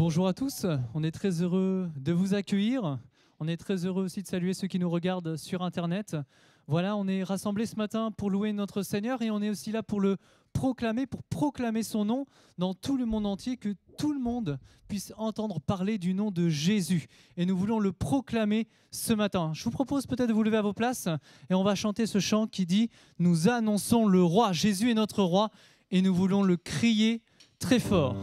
Bonjour à tous, on est très heureux de vous accueillir. On est très heureux aussi de saluer ceux qui nous regardent sur Internet. Voilà, on est rassemblés ce matin pour louer notre Seigneur et on est aussi là pour le proclamer, pour proclamer son nom dans tout le monde entier, que tout le monde puisse entendre parler du nom de Jésus. Et nous voulons le proclamer ce matin. Je vous propose peut-être de vous lever à vos places et on va chanter ce chant qui dit « Nous annonçons le roi, Jésus est notre roi » et nous voulons le crier très fort.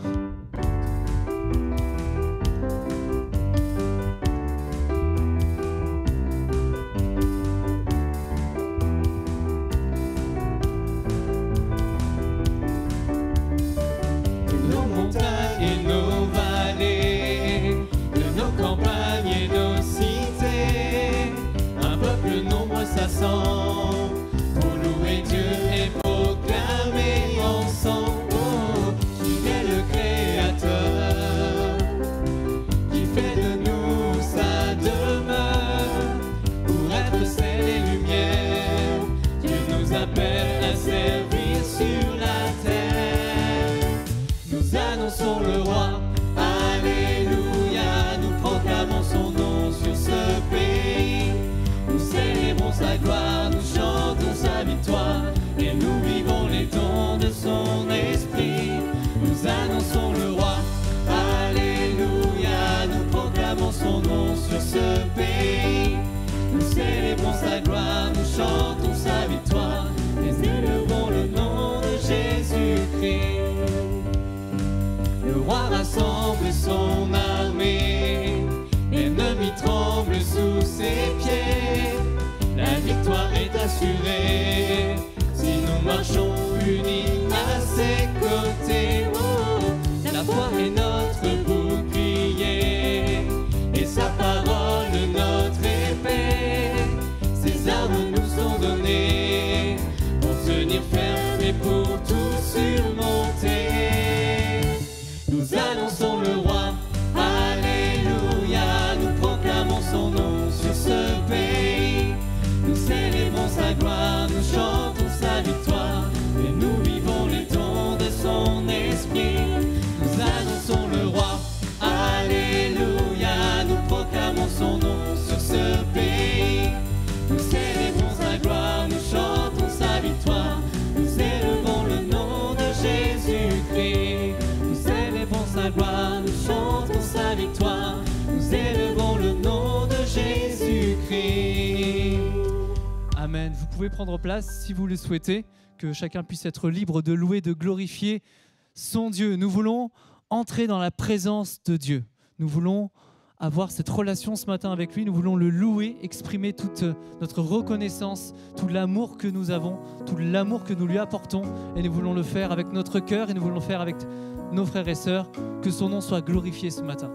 Pour louer Dieu et proclamer ensemble qu'il est le Créateur, qui fait de nous sa demeure. Pour être sel et lumière, Dieu nous appelle à servir sur la terre. Nous annonçons le roi, alléluia, nous proclamons son nom sur ce pays. Nous célébrons sa gloire, nous chantons sa victoire et nous vivons les dons de son esprit. Nous annonçons le roi, alléluia, nous proclamons son nom sur ce pays. Nous célébrons sa gloire, nous chantons sa victoire et élevons le nom de Jésus-Christ. Le roi rassemble son armée, l'ennemi tremble sous ses pieds. La victoire est assurée si nous marchons unis à ses côtés. Oh, la foi est notre bouclier et sa parole notre épée. Ses armes nous sont données pour tenir ferme et pour tout surmonter. Nous annonçons le roi, alléluia, nous proclamons son nom sur ce pays. Nous célébrons sa gloire, nous chantons sa victoire et nous vivons les dons de son esprit. Nous annonçons le roi, alléluia, nous proclamons son nom sur ce pays. Nous célébrons sa gloire, nous chantons sa victoire, nous élevons le nom de Jésus-Christ. Nous célébrons sa gloire, nous chantons sa victoire, nous élevons le nom de Jésus-Christ. Amen. Vous pouvez prendre place si vous le souhaitez, que chacun puisse être libre de louer, de glorifier son Dieu. Nous voulons entrer dans la présence de Dieu. Nous voulons avoir cette relation ce matin avec lui. Nous voulons le louer, exprimer toute notre reconnaissance, tout l'amour que nous avons, tout l'amour que nous lui apportons. Et nous voulons le faire avec notre cœur et nous voulons le faire avec nos frères et sœurs. Que son nom soit glorifié ce matin.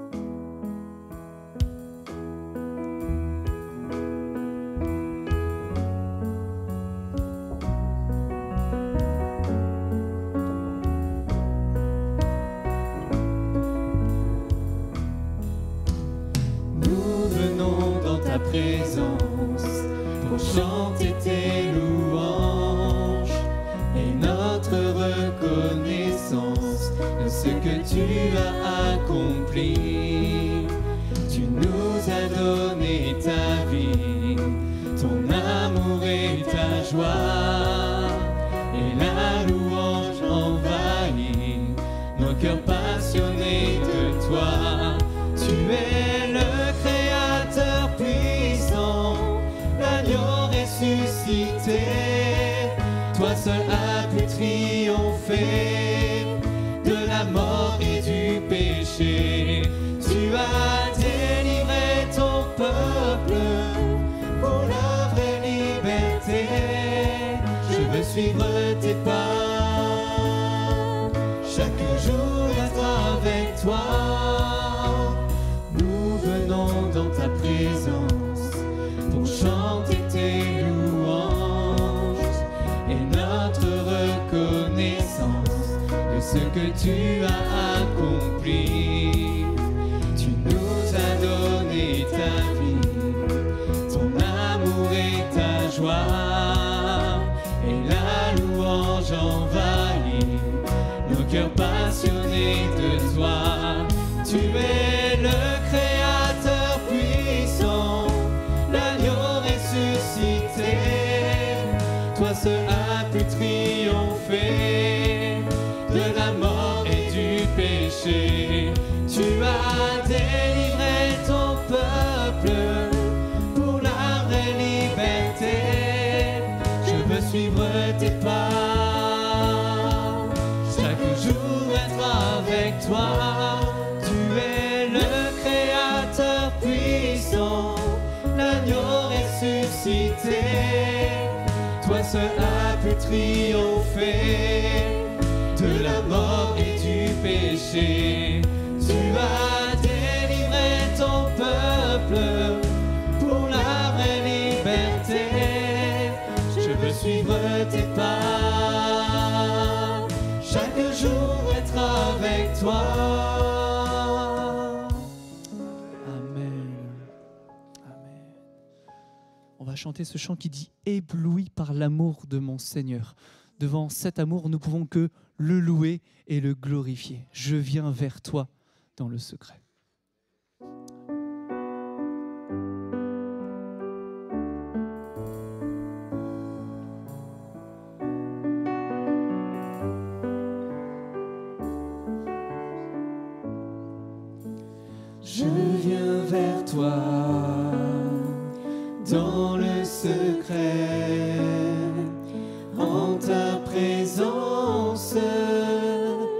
Présence pour chanter tes louanges et notre reconnaissance de ce que tu as accompli. Tu nous as donné ta vie, ton amour et ta joie, et la louange envahit nos cœurs passionnés de toi. Tu es le Créateur puissant, l'agneau ressuscité, toi seul as pu triompher de la mort et du péché. Tu as délivré ton peuple pour la vraie liberté. Je veux suivre tes pas, chaque jour être avec toi. Dans ta présence pour chanter tes louanges et notre reconnaissance de ce que tu as accompli. Tu nous as donné ta vie, ton amour et ta joie, et la louange envahit nos cœurs passionnés de toi. Tu es liberté. Toi seul as pu triompher de la mort et du péché. Tu as délivré ton peuple pour la vraie liberté. Je veux suivre tes pas, chaque jour être avec toi. Amen. Amen. On va chanter ce chant qui dit « Ébloui par l'amour de mon Seigneur ». Devant cet amour, nous pouvons que le louer et le glorifier. Je viens vers toi dans le secret. Je viens vers toi dans le secret, en ta présence,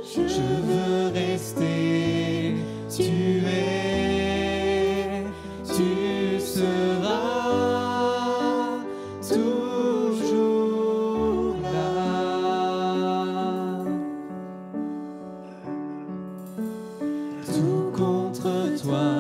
je veux rester. Tu es, tu seras toujours là. Tout contre toi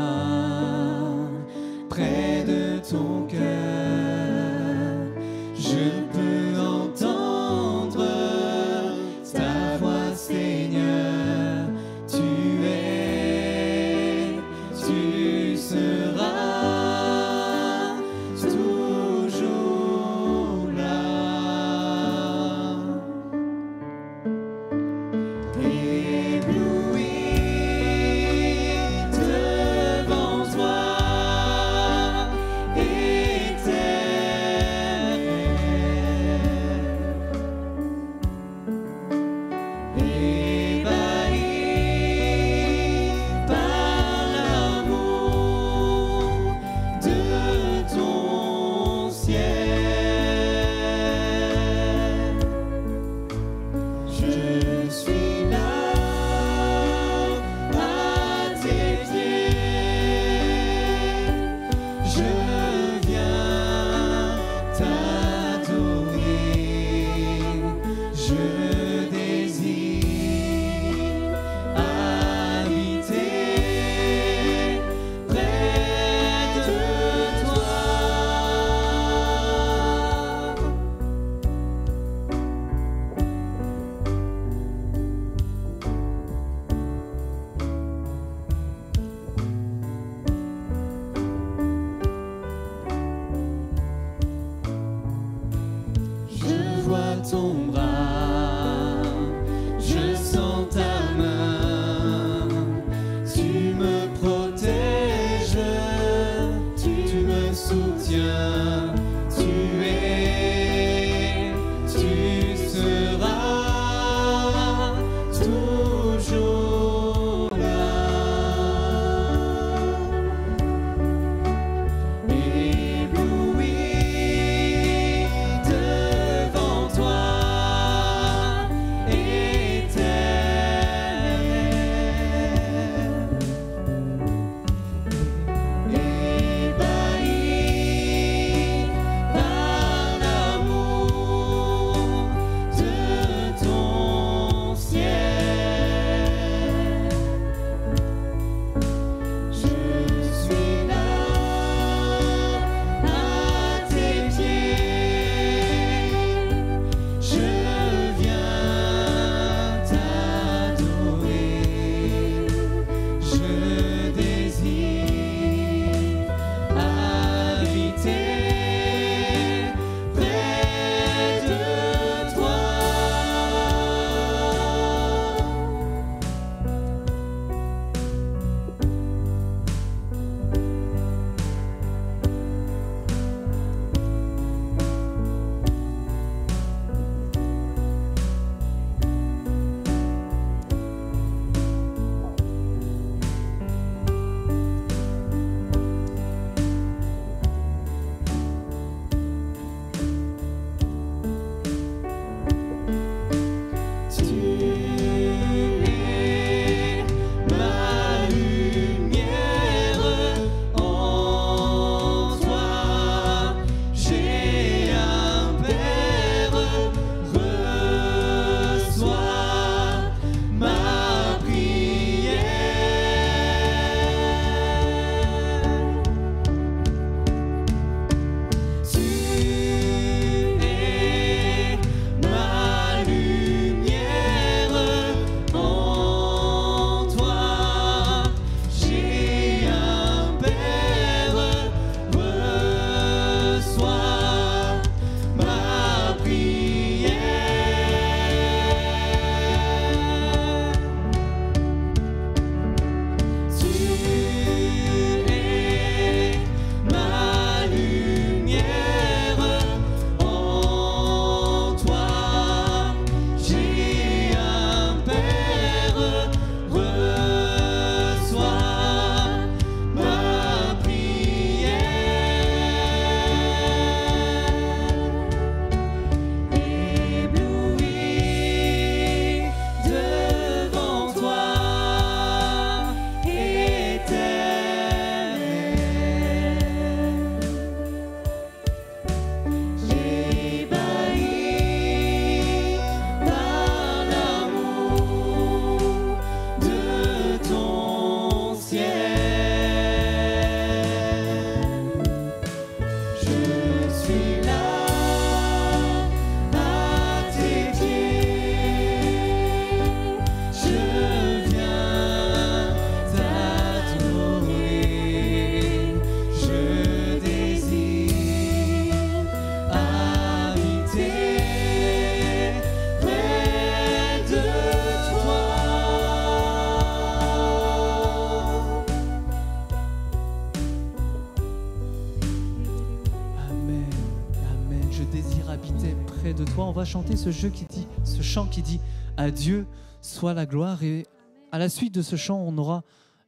désire habiter près de toi. On va chanter ce chant qui dit « À Dieu soit la gloire ». Et à la suite de ce chant, on aura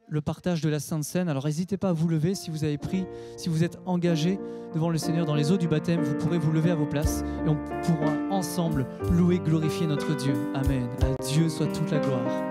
le partage de la Sainte Seine. Alors n'hésitez pas à vous lever si vous avez pris, si vous êtes engagé devant le Seigneur dans les eaux du baptême, vous pourrez vous lever à vos places et on pourra ensemble louer, glorifier notre Dieu. Amen. À Dieu soit toute la gloire.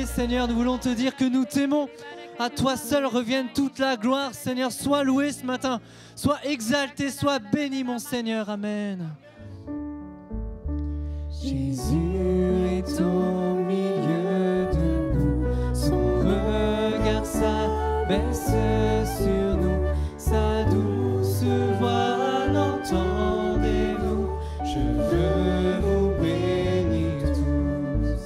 Seigneur, nous voulons te dire que nous t'aimons. À toi seul revienne toute la gloire. Seigneur, sois loué ce matin. Sois exalté, sois béni, mon Seigneur. Amen. Jésus est au milieu de nous. Son regard s'abaisse sur nous. Sa douce voix l'entendez-vous? Je veux vous bénir tous.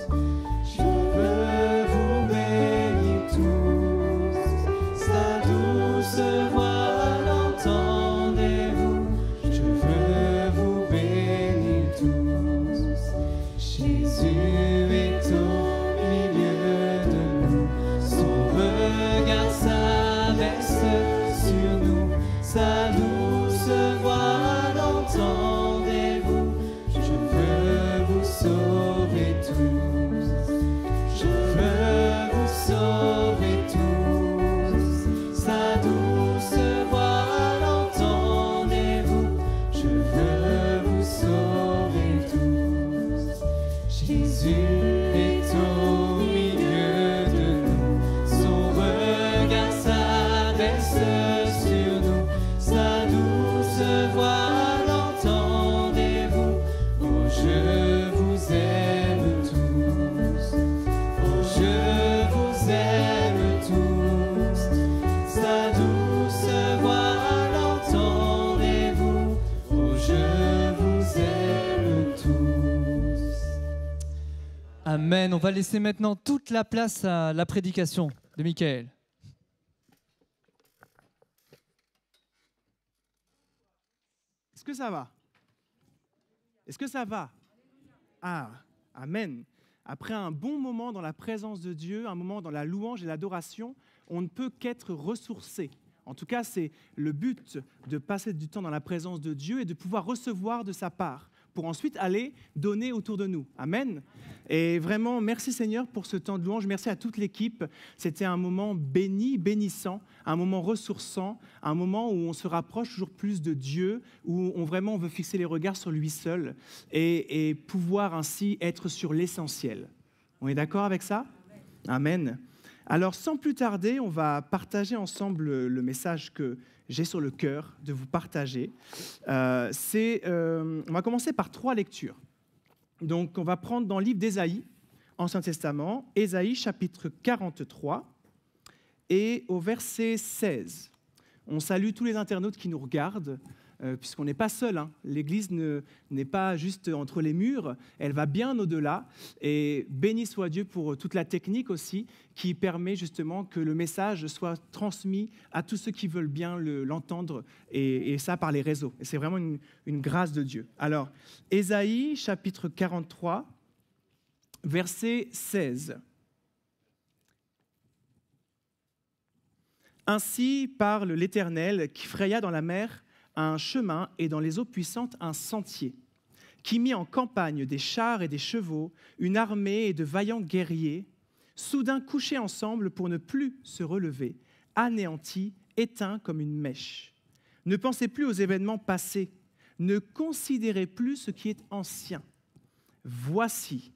Je veux vous bénir tous. Sa douce voix l'entendez-vous? Je veux vous bénir tous. Jésus est au milieu de nous. Son regard s'abaisse sur nous. Sa douce voix l'entendez-vous? Je veux vous sauver tous. Je veux vous sauver tous. Sa douce voix l'entendez-vous? Je veux vous sauver tous. Jésus est au milieu de nous. Son regard s'abaisse sur nous. Sa douce voix l'entendez-vous? Oh, je vous aime tous. Oh, je vous aime tous. Sa douce voix l'entendez-vous? Oh, je vous aime tous. Amen. On va laisser maintenant toute la place à la prédication de Michael. Est-ce que ça va? Est-ce que ça va? Ah, amen. Après un bon moment dans la présence de Dieu, un moment dans la louange et l'adoration, on ne peut qu'être ressourcé. En tout cas, c'est le but de passer du temps dans la présence de Dieu et de pouvoir recevoir de sa part pour ensuite aller donner autour de nous. Amen. Et vraiment, merci Seigneur pour ce temps de louange. Merci à toute l'équipe. C'était un moment béni, bénissant, un moment ressourçant, un moment où on se rapproche toujours plus de Dieu, où on veut fixer les regards sur lui seul et pouvoir ainsi être sur l'essentiel. On est d'accord avec ça? Amen. Alors, sans plus tarder, on va partager ensemble le message que j'ai sur le cœur de vous partager. On va commencer par 3 lectures. Donc, on va prendre dans le livre d'Ésaïe, Ancien Testament, Ésaïe chapitre 43 et au verset 16. On salue tous les internautes qui nous regardent, puisqu'on n'est pas seul. L'Église n'est pas juste entre les murs, elle va bien au-delà. Et béni soit Dieu pour toute la technique aussi, qui permet justement que le message soit transmis à tous ceux qui veulent bien l'entendre, et ça par les réseaux. Et c'est vraiment une grâce de Dieu. Alors, Ésaïe, chapitre 43, verset 16. Ainsi parle l'Éternel qui fraya dans la mer un chemin et dans les eaux puissantes un sentier, qui mit en campagne des chars et des chevaux, une armée et de vaillants guerriers, soudain couchés ensemble pour ne plus se relever, anéantis, éteints comme une mèche. Ne pensez plus aux événements passés, ne considérez plus ce qui est ancien. Voici,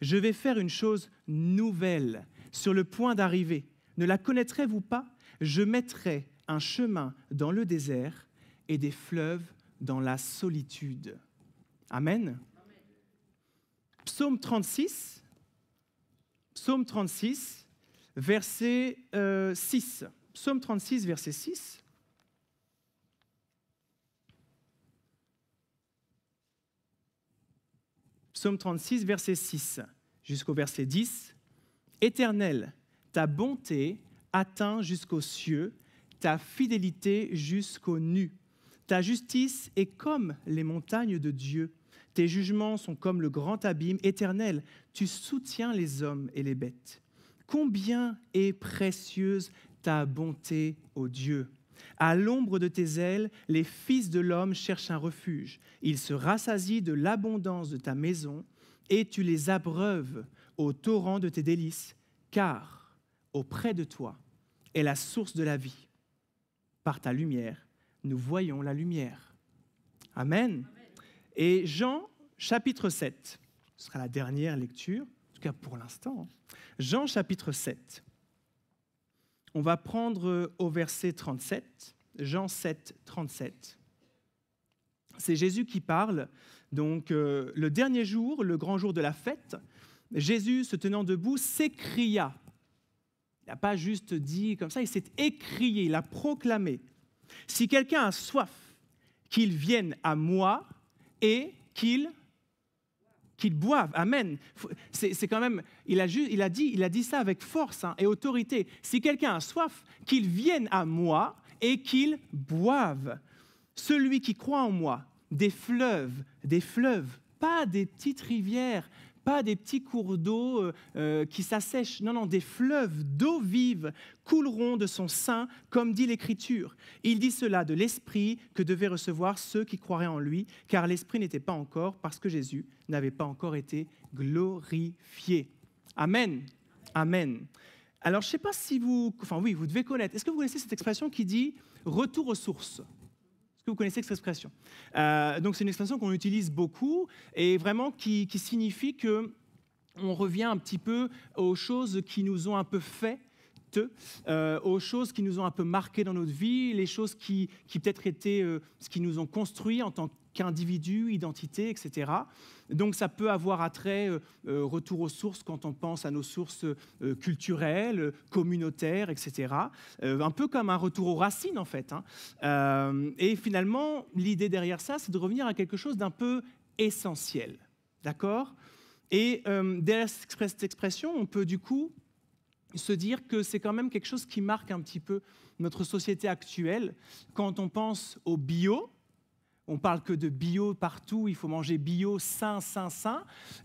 je vais faire une chose nouvelle, sur le point d'arriver. Ne la connaîtrez-vous pas? Je mettrai un chemin dans le désert et des fleuves dans la solitude. Amen. Psaume 36, verset 6. Psaume 36, verset 6. Psaume 36, verset 6 jusqu'au verset 10. Éternel, ta bonté atteint jusqu'aux cieux, ta fidélité jusqu'aux nues. Ta justice est comme les montagnes de Dieu. Tes jugements sont comme le grand abîme. Éternel, tu soutiens les hommes et les bêtes. Combien est précieuse ta bonté, ô Dieu! À l'ombre de tes ailes, les fils de l'homme cherchent un refuge. Ils se rassasient de l'abondance de ta maison et tu les abreuves au torrent de tes délices, car auprès de toi est la source de la vie. Par ta lumière, nous voyons la lumière. Amen. Et Jean, chapitre 7, ce sera la dernière lecture, en tout cas pour l'instant. Jean, chapitre 7. On va prendre au verset 37, Jean 7, 37. C'est Jésus qui parle. Donc, le dernier jour, le grand jour de la fête, Jésus, se tenant debout, s'écria. Il n'a pas juste dit comme ça, il s'est écrié, il a proclamé. Si quelqu'un a soif, qu'il vienne à moi et qu'il boive. Amen. C'est quand même, il a dit ça avec force et autorité. Si quelqu'un a soif, qu'il vienne à moi et qu'il boive. Celui qui croit en moi, des fleuves, pas des petites rivières, pas des petits cours d'eau qui s'assèchent. Non, des fleuves d'eau vive couleront de son sein, comme dit l'Écriture. Il dit cela de l'Esprit que devaient recevoir ceux qui croiraient en lui, car l'Esprit n'était pas encore, parce que Jésus n'avait pas encore été glorifié. Amen. Amen. Alors, je ne sais pas si vous devez connaître. Est-ce que vous connaissez cette expression qui dit « retour aux sources » ? Est-ce que vous connaissez cette expression ? Donc, c'est une expression qu'on utilise beaucoup et vraiment qui signifie qu'on revient un petit peu aux choses qui nous ont un peu fait, aux choses qui nous ont un peu marqué dans notre vie, les choses qui peut-être étaient ce qui nous ont construit en tant qu'individu, identité, etc. Donc, ça peut avoir attrait, retour aux sources quand on pense à nos sources culturelles, communautaires, etc. Un peu comme un retour aux racines, en fait. Et finalement, l'idée derrière ça, c'est de revenir à quelque chose d'un peu essentiel. D'accord ? Et derrière cette expression, on peut du coup se dire que c'est quand même quelque chose qui marque un petit peu notre société actuelle. Quand on pense au bio, on parle que de bio partout, il faut manger bio, sain.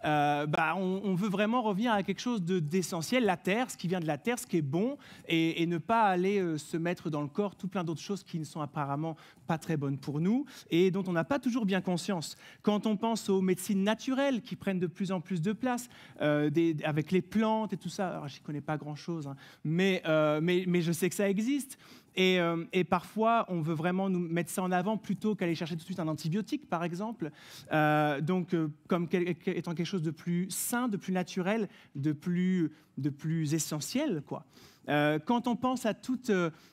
On veut vraiment revenir à quelque chose d'essentiel, la terre, ce qui vient de la terre, ce qui est bon, et ne pas aller se mettre dans le corps tout plein d'autres choses qui ne sont apparemment pas très bonnes pour nous et dont on n'a pas toujours bien conscience. Quand on pense aux médecines naturelles qui prennent de plus en plus de place, avec les plantes et tout ça, alors j'y connais pas grand-chose, hein, mais je sais que ça existe. Et parfois, on veut vraiment nous mettre ça en avant plutôt qu'aller chercher tout de suite un antibiotique, par exemple. Comme étant quelque chose de plus sain, de plus naturel, de plus essentiel, quoi. Quand on pense à toutes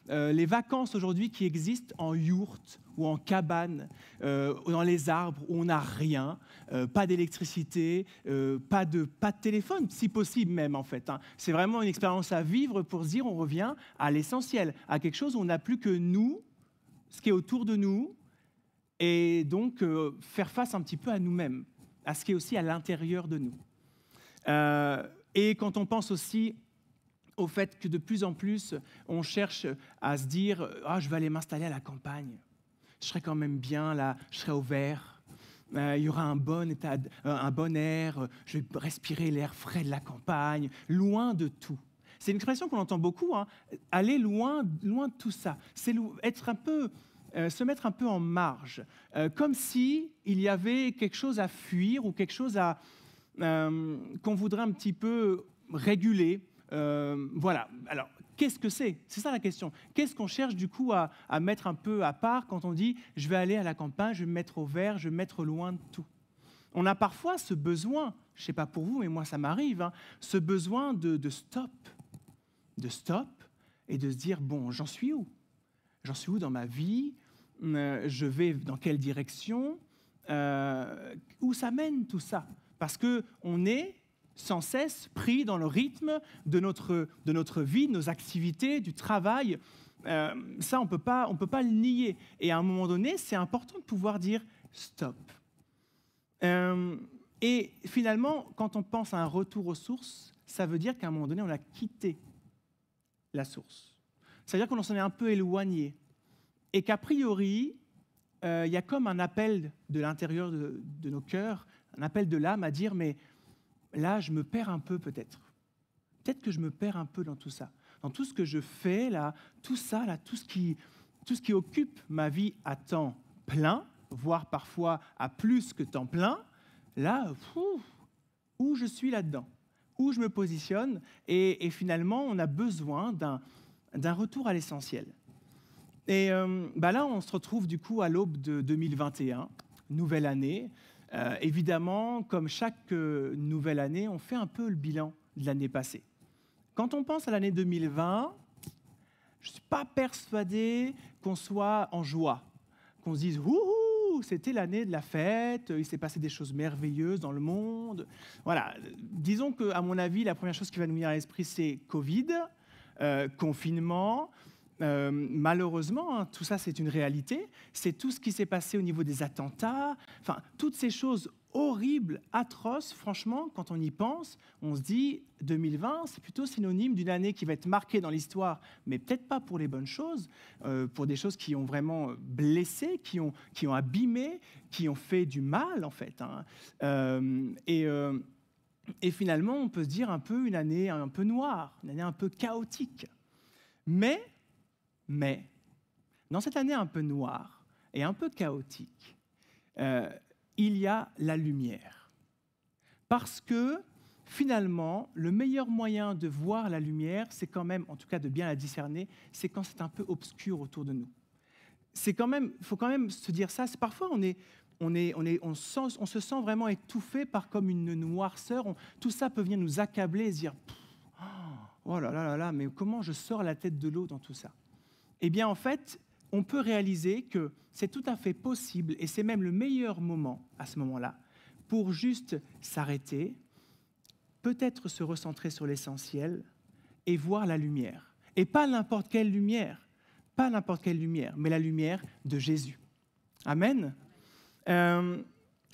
les vacances aujourd'hui qui existent en yourte ou en cabane, dans les arbres où on n'a rien, pas d'électricité, pas de téléphone, si possible même en fait. Hein. C'est vraiment une expérience à vivre pour se dire on revient à l'essentiel, à quelque chose où on n'a plus que nous, ce qui est autour de nous, et donc faire face un petit peu à nous-mêmes, à ce qui est aussi à l'intérieur de nous. Et quand on pense aussi au fait que de plus en plus, on cherche à se dire « Ah, je vais aller m'installer à la campagne. Je serai quand même bien là, je serai au vert. Il y aura un bon air, je vais respirer l'air frais de la campagne, loin de tout. » C'est une expression qu'on entend beaucoup, hein, aller loin de tout ça. C'est être un peu, se mettre un peu en marge, comme s'il y avait quelque chose à fuir ou quelque chose qu'on voudrait un petit peu réguler. Voilà. Alors, qu'est-ce que c'est ? C'est ça la question. Qu'est-ce qu'on cherche du coup à mettre un peu à part quand on dit « je vais aller à la campagne, je vais me mettre au vert, je vais me mettre loin de tout ». On a parfois ce besoin, je ne sais pas pour vous, mais moi ça m'arrive, hein, ce besoin de stop et de se dire « bon, j'en suis où ? J'en suis où dans ma vie ? Je vais dans quelle direction ? Où ça mène tout ça ?» Parce qu'on est sans cesse pris dans le rythme de notre vie, de nos activités, du travail. Ça, on peut pas le nier. Et à un moment donné, c'est important de pouvoir dire « stop ». Et finalement, quand on pense à un retour aux sources, ça veut dire qu'à un moment donné, on a quitté la source. Ça veut dire qu'on s'en est un peu éloigné. Et qu'a priori, il y a comme un appel de l'intérieur de nos cœurs, un appel de l'âme à dire « mais là, je me perds un peu peut-être. Peut-être que je me perds un peu dans tout ça. Dans tout ce que je fais, là, tout ça, là, tout ce qui occupe ma vie à temps plein, voire parfois à plus que temps plein, là, où je suis là-dedans, où je me positionne, et finalement, on a besoin d'un retour à l'essentiel. Et là, on se retrouve du coup à l'aube de 2021, nouvelle année. Évidemment, comme chaque nouvelle année, on fait un peu le bilan de l'année passée. Quand on pense à l'année 2020, je ne suis pas persuadé qu'on soit en joie, qu'on se dise « Wouhou, c'était l'année de la fête, il s'est passé des choses merveilleuses dans le monde. » Voilà, disons qu'à mon avis, la première chose qui va nous venir à l'esprit, c'est Covid, confinement. Malheureusement, hein, tout ça, c'est une réalité. C'est tout ce qui s'est passé au niveau des attentats. Enfin, toutes ces choses horribles, atroces. Franchement, quand on y pense, on se dit 2020, c'est plutôt synonyme d'une année qui va être marquée dans l'histoire, mais peut-être pas pour les bonnes choses, pour des choses qui ont vraiment blessé, qui ont abîmé, qui ont fait du mal, en fait. Hein. Et finalement, on peut se dire une année un peu noire, une année un peu chaotique. Mais, dans cette année un peu noire et un peu chaotique, il y a la lumière. Parce que, finalement, le meilleur moyen de voir la lumière, c'est quand même, en tout cas de bien la discerner, c'est quand c'est un peu obscur autour de nous. Il faut quand même se dire ça. Parfois, on se sent vraiment étouffé par comme une noirceur. Tout ça peut venir nous accabler et se dire « Oh là là là là, mais comment je sors la tête de l'eau dans tout ça ?» Eh bien, en fait, on peut réaliser que c'est tout à fait possible, et c'est même le meilleur moment, à ce moment-là, pour juste s'arrêter, peut-être se recentrer sur l'essentiel et voir la lumière. Et pas n'importe quelle lumière, mais la lumière de Jésus. Amen. Ça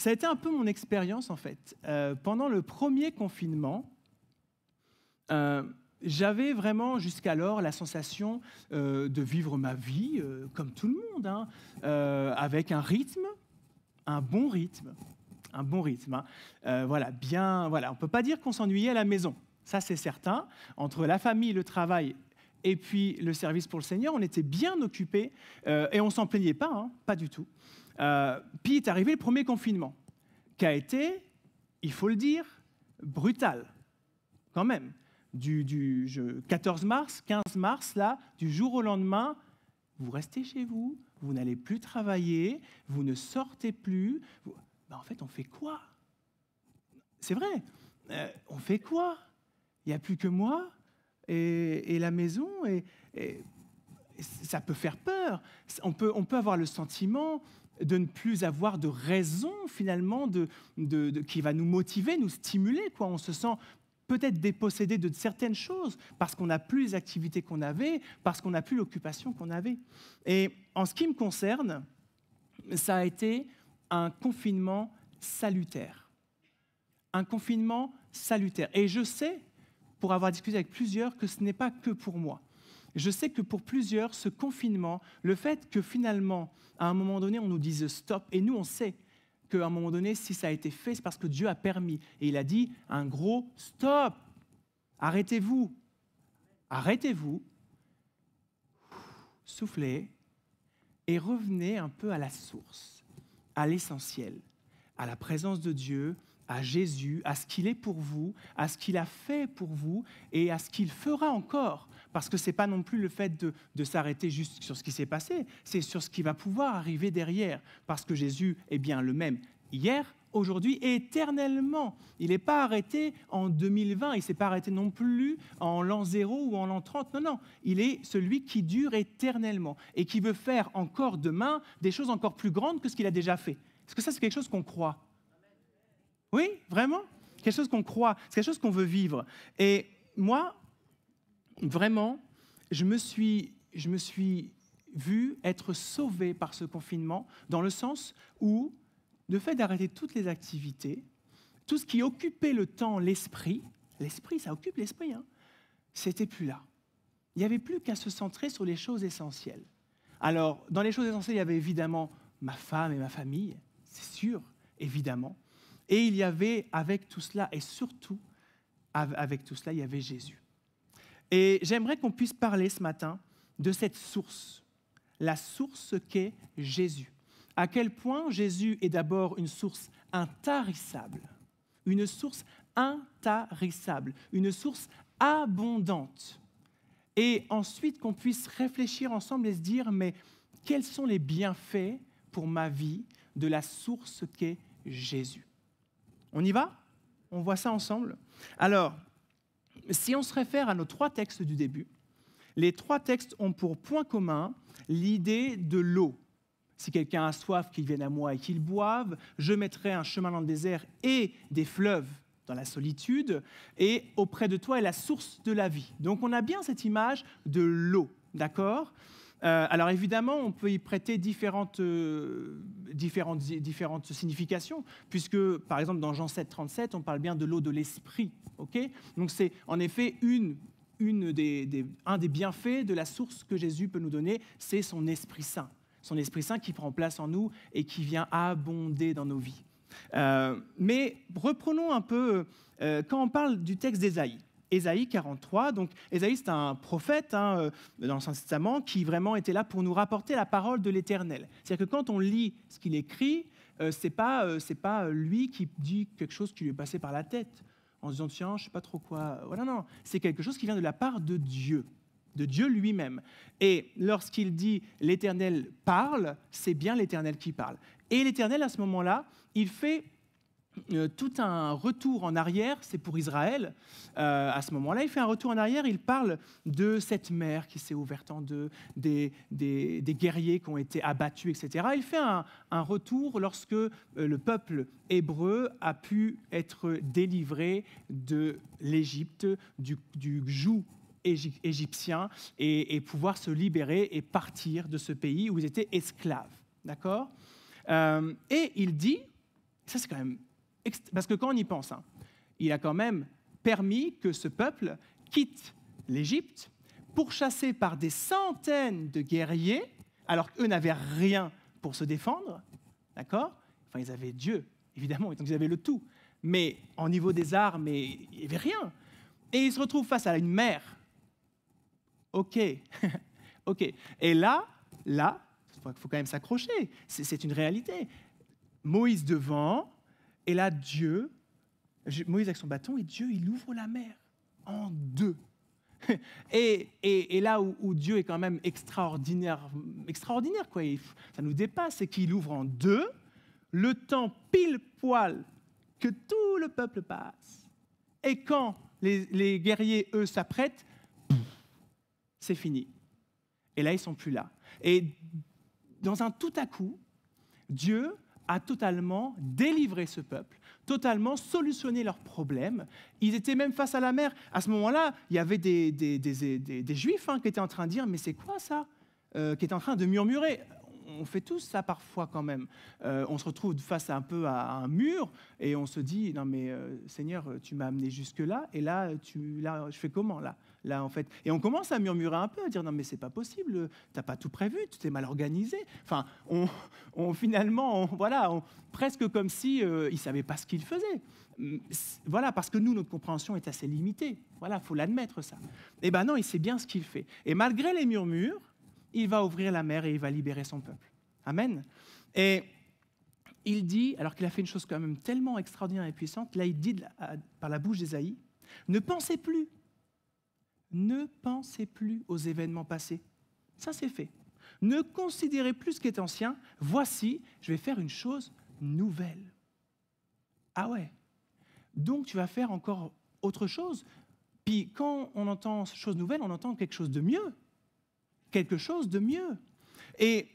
a été un peu mon expérience, en fait. Pendant le premier confinement, j'avais vraiment jusqu'alors la sensation de vivre ma vie comme tout le monde, hein, avec un rythme, un bon rythme. Hein. Voilà, on ne peut pas dire qu'on s'ennuyait à la maison, ça c'est certain. Entre la famille, le travail et puis le service pour le Seigneur, on était bien occupés et on ne s'en plaignait pas, hein, pas du tout. Puis est arrivé le premier confinement, qui a été, il faut le dire, brutal, quand même. Du 14 mars, 15 mars, là, du jour au lendemain, vous restez chez vous, vous n'allez plus travailler, vous ne sortez plus. En fait, on fait quoi? C'est vrai, on fait quoi? Il n'y a plus que moi et la maison, et ça peut faire peur. On peut avoir le sentiment de ne plus avoir de raison, finalement, qui va nous motiver, nous stimuler, quoi. On se sent peut-être dépossédé de certaines choses parce qu'on n'a plus les activités qu'on avait, parce qu'on n'a plus l'occupation qu'on avait. Et en ce qui me concerne, ça a été un confinement salutaire. Un confinement salutaire. Et je sais, pour avoir discuté avec plusieurs, que ce n'est pas que pour moi. Je sais que pour plusieurs, ce confinement, le fait que finalement, à un moment donné, on nous dise stop, et nous, on sait qu'à un moment donné, si ça a été fait, c'est parce que Dieu a permis. Et il a dit un gros stop. Arrêtez-vous. Arrêtez-vous. Soufflez et revenez un peu à la source, à l'essentiel, à la présence de Dieu, à Jésus, à ce qu'il est pour vous, à ce qu'il a fait pour vous et à ce qu'il fera encore. Parce que ce n'est pas non plus le fait de s'arrêter juste sur ce qui s'est passé, c'est sur ce qui va pouvoir arriver derrière. Parce que Jésus est bien le même hier, aujourd'hui et éternellement. Il n'est pas arrêté en 2020, il ne s'est pas arrêté non plus en l'an 0 ou en l'an 30. Non, non, il est celui qui dure éternellement et qui veut faire encore demain des choses encore plus grandes que ce qu'il a déjà fait. Est-ce que ça, c'est quelque chose qu'on croit? Oui, vraiment? Quelque chose qu'on croit, c'est quelque chose qu'on veut vivre. Et moi, vraiment, je me suis vu être sauvé par ce confinement, dans le sens où le fait d'arrêter toutes les activités, tout ce qui occupait le temps, l'esprit, ça occupe l'esprit, hein, c'était plus là. Il n'y avait plus qu'à se centrer sur les choses essentielles. Alors, dans les choses essentielles, il y avait évidemment ma femme et ma famille, c'est sûr, évidemment. Et il y avait avec tout cela, et surtout avec tout cela, il y avait Jésus. Et j'aimerais qu'on puisse parler ce matin de cette source, la source qu'est Jésus. À quel point Jésus est d'abord une source intarissable, une source intarissable, une source abondante. Et ensuite qu'on puisse réfléchir ensemble et se dire, mais quels sont les bienfaits pour ma vie de la source qu'est Jésus? On y va? On voit ça ensemble? Alors, si on se réfère à nos 3 textes du début, les 3 textes ont pour point commun l'idée de l'eau. Si quelqu'un a soif, qu'il vienne à moi et qu'il boive. Je mettrai un chemin dans le désert et des fleuves dans la solitude. Et auprès de toi est la source de la vie. Donc on a bien cette image de l'eau, d'accord? Alors évidemment, on peut y prêter différentes significations, puisque par exemple dans Jean 7, 37, on parle bien de l'eau de l'esprit. Okay? Donc c'est en effet un des bienfaits de la source que Jésus peut nous donner, c'est son Esprit Saint. Son Esprit Saint qui prend place en nous et qui vient abonder dans nos vies. Mais reprenons un peu, quand on parle du texte d'Ésaïe. Ésaïe 43, donc Ésaïe c'est un prophète dans l'Ancien Testament qui vraiment était là pour nous rapporter la parole de l'Éternel. C'est-à-dire que quand on lit ce qu'il écrit, c'est pas lui qui dit quelque chose qui lui est passé par la tête en se disant tiens je sais pas trop quoi. Voilà, non, c'est quelque chose qui vient de la part de Dieu lui-même. Et lorsqu'il dit l'Éternel parle, c'est bien l'Éternel qui parle. Et l'Éternel à ce moment-là, il fait tout un retour en arrière, c'est pour Israël, à ce moment-là, il fait un retour en arrière, il parle de cette mer qui s'est ouverte en deux, des guerriers qui ont été abattus, etc. Il fait un retour lorsque le peuple hébreu a pu être délivré de l'Égypte, du joug égyptien, et pouvoir se libérer et partir de ce pays où ils étaient esclaves. D'accord ? Et il dit, ça c'est quand même... Parce que quand on y pense, il a quand même permis que ce peuple quitte l'Égypte, pourchassé par des centaines de guerriers, alors qu'eux n'avaient rien pour se défendre, d'accord ? Enfin, ils avaient Dieu, évidemment, donc ils avaient le tout. Mais au niveau des armes, il n'y avait rien. Et ils se retrouvent face à une mer OK. OK. Et là, il faut quand même s'accrocher. C'est une réalité. Moïse devant, et là, Moïse avec son bâton, et Dieu, il ouvre la mer en deux. Et là où Dieu est quand même extraordinaire quoi, ça nous dépasse, c'est qu'il ouvre en deux, le temps pile poil que tout le peuple passe. Et quand les guerriers, eux, s'apprêtent, c'est fini. Et là, ils ne sont plus là. Et dans un tout à coup, Dieu a totalement délivré ce peuple, totalement solutionné leurs problèmes. Ils étaient même face à la mer. À ce moment-là, il y avait des Juifs qui étaient en train de dire « mais c'est quoi ça ?» qui étaient en train de murmurer. On fait tous ça parfois quand même. On se retrouve face un peu à un mur et on se dit « non mais Seigneur, tu m'as amené jusque-là et là, je fais comment là en fait ?» Et on commence à murmurer un peu, à dire « non mais c'est pas possible, t'as pas tout prévu, tu t'es mal organisé. » Enfin, finalement, presque comme si ils savaient pas ce qu'ils faisaient. Voilà, parce que nous, notre compréhension est assez limitée. Voilà, faut l'admettre ça. Et ben non, il sait bien ce qu'il fait. Et malgré les murmures, il va ouvrir la mer et il va libérer son peuple. Amen. Et il dit, alors qu'il a fait une chose quand même tellement extraordinaire et puissante, là il dit par la bouche d'Ésaïe, ne pensez plus aux événements passés. Ça c'est fait. Ne considérez plus ce qui est ancien. Voici, je vais faire une chose nouvelle. Ah ouais. Donc tu vas faire encore autre chose. Puis quand on entend chose nouvelle, on entend quelque chose de mieux. Quelque chose de mieux. Et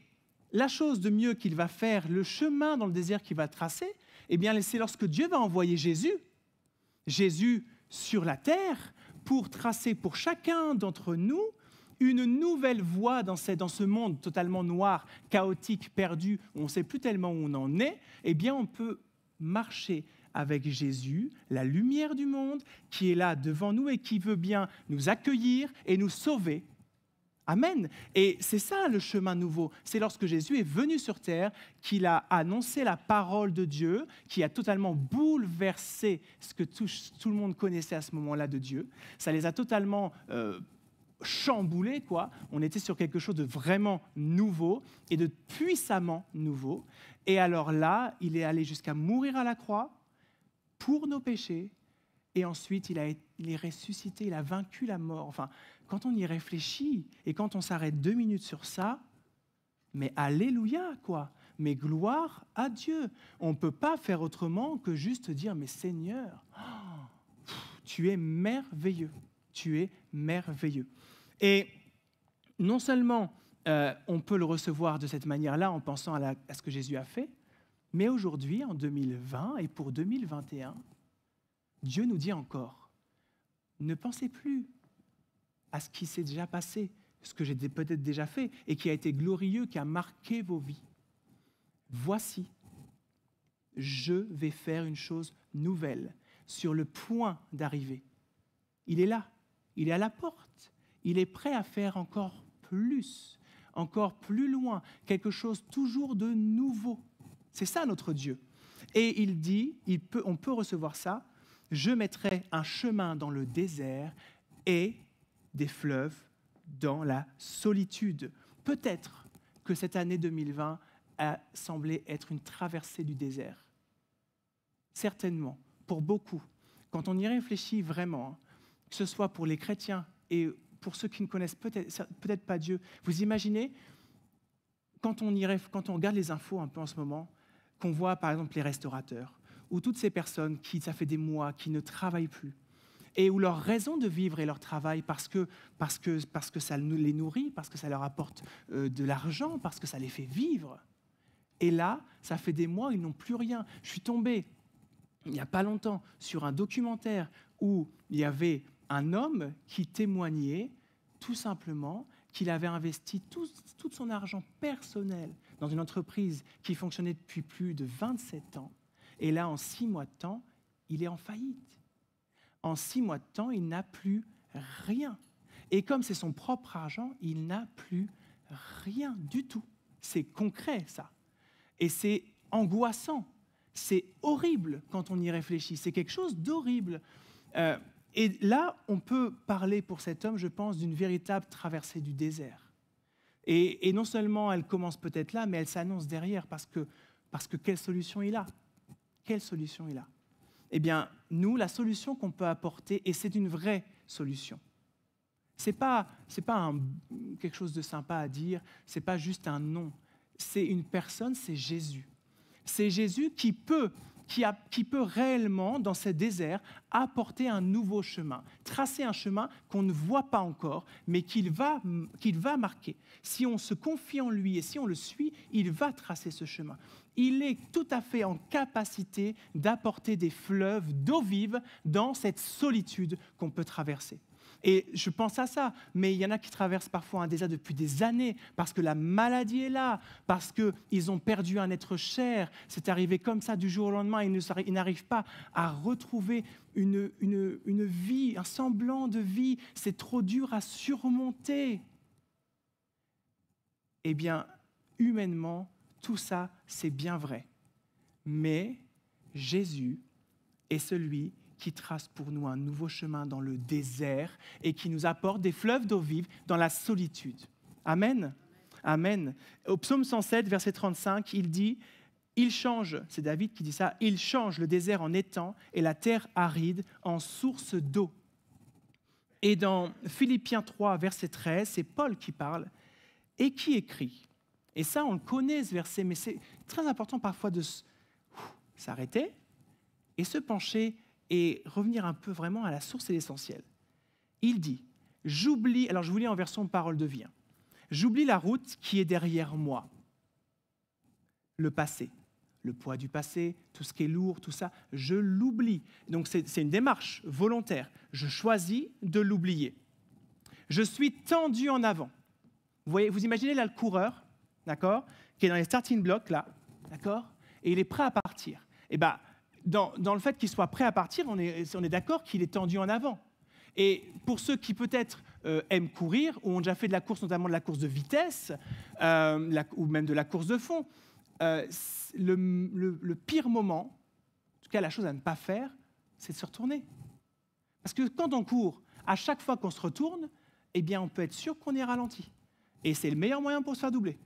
la chose de mieux qu'il va faire, le chemin dans le désert qu'il va tracer, eh bien, c'est lorsque Dieu va envoyer Jésus sur la terre, pour tracer pour chacun d'entre nous une nouvelle voie dans ce monde totalement noir, chaotique, perdu, où on ne sait plus tellement où on en est, eh bien, on peut marcher avec Jésus, la lumière du monde, qui est là devant nous et qui veut bien nous accueillir et nous sauver. Amen. Et c'est ça le chemin nouveau. C'est lorsque Jésus est venu sur terre qu'il a annoncé la parole de Dieu, qui a totalement bouleversé ce que tout le monde connaissait à ce moment-là de Dieu. Ça les a totalement chamboulés, quoi. On était sur quelque chose de vraiment nouveau et de puissamment nouveau. Et alors là, il est allé jusqu'à mourir à la croix pour nos péchés. Et ensuite, il est ressuscité, il a vaincu la mort. Enfin, quand on y réfléchit et quand on s'arrête 2 minutes sur ça, mais alléluia, quoi. Mais gloire à Dieu. On ne peut pas faire autrement que juste dire, mais Seigneur, tu es merveilleux. Tu es merveilleux. Et non seulement on peut le recevoir de cette manière-là en pensant à ce que Jésus a fait, mais aujourd'hui, en 2020 et pour 2021, Dieu nous dit encore, ne pensez plus à ce qui s'est déjà passé, ce que j'ai peut-être déjà fait et qui a été glorieux, qui a marqué vos vies. Voici, je vais faire une chose nouvelle, sur le point d'arriver. Il est là, il est à la porte, il est prêt à faire encore plus loin, quelque chose toujours de nouveau. C'est ça notre Dieu. Et il dit, on peut recevoir ça, je mettrai un chemin dans le désert et des fleuves dans la solitude. Peut-être que cette année 2020 a semblé être une traversée du désert. Certainement, pour beaucoup. Quand on y réfléchit vraiment, que ce soit pour les chrétiens et pour ceux qui ne connaissent peut-être pas Dieu, vous imaginez, quand on regarde les infos un peu en ce moment, qu'on voit par exemple les restaurateurs, ou toutes ces personnes qui, ça fait des mois, qui ne travaillent plus, et où leur raison de vivre est leur travail parce que ça les nourrit, parce que ça leur apporte de l'argent, parce que ça les fait vivre. Et là, ça fait des mois, ils n'ont plus rien. Je suis tombé, il n'y a pas longtemps, sur un documentaire où il y avait un homme qui témoignait tout simplement qu'il avait investi tout son argent personnel dans une entreprise qui fonctionnait depuis plus de 27 ans. Et là, en 6 mois de temps, il est en faillite. En 6 mois de temps, il n'a plus rien. Et comme c'est son propre argent, il n'a plus rien du tout. C'est concret, ça. Et c'est angoissant. C'est horrible quand on y réfléchit. C'est quelque chose d'horrible. Et là, on peut parler pour cet homme, je pense, d'une véritable traversée du désert. Et non seulement elle commence peut-être là, mais elle s'annonce derrière, parce que quelle solution il a? Quelle solution il a? Eh bien, nous, la solution qu'on peut apporter, et c'est une vraie solution, c'est pas quelque chose de sympa à dire, c'est pas juste un nom, c'est une personne, c'est Jésus. C'est Jésus qui peut réellement, dans ce désert, apporter un nouveau chemin, tracer un chemin qu'on ne voit pas encore, mais qu'il va marquer. Si on se confie en lui et si on le suit, il va tracer ce chemin. Il est tout à fait en capacité d'apporter des fleuves d'eau vive dans cette solitude qu'on peut traverser. Et je pense à ça, mais il y en a qui traversent parfois un désert depuis des années, parce que la maladie est là, parce qu'ils ont perdu un être cher. C'est arrivé comme ça du jour au lendemain, ils n'arrivent pas à retrouver une vie, un semblant de vie. C'est trop dur à surmonter. Eh bien, humainement, tout ça, c'est bien vrai. Mais Jésus est celui qui trace pour nous un nouveau chemin dans le désert et qui nous apporte des fleuves d'eau vive dans la solitude. Amen. Amen. Au psaume 107, verset 35, il dit « Il change », c'est David qui dit ça, « Il change le désert en étang et la terre aride en source d'eau ». Et dans Philippiens 3, verset 13, c'est Paul qui parle et qui écrit. Et ça, on le connaît, ce verset, mais c'est très important parfois de s'arrêter et se pencher et revenir un peu vraiment à la source et l'essentiel. Il dit, j'oublie, alors je vous lis en version parole de vie, j'oublie la route qui est derrière moi, le passé, le poids du passé, tout ce qui est lourd, tout ça, je l'oublie. Donc c'est une démarche volontaire, je choisis de l'oublier. Je suis tendu en avant. Vous voyez, vous imaginez là le coureur, d'accord, qui est dans les starting blocks là, d'accord, et il est prêt à partir. Et bien, dans le fait qu'il soit prêt à partir, on est d'accord qu'il est tendu en avant. Et pour ceux qui peut-être aiment courir, ou ont déjà fait de la course, notamment de la course de vitesse, ou même de la course de fond, le pire moment, en tout cas la chose à ne pas faire, c'est de se retourner. Parce que quand on court, à chaque fois qu'on se retourne, eh bien on peut être sûr qu'on est ralenti. Et c'est le meilleur moyen pour se faire doubler.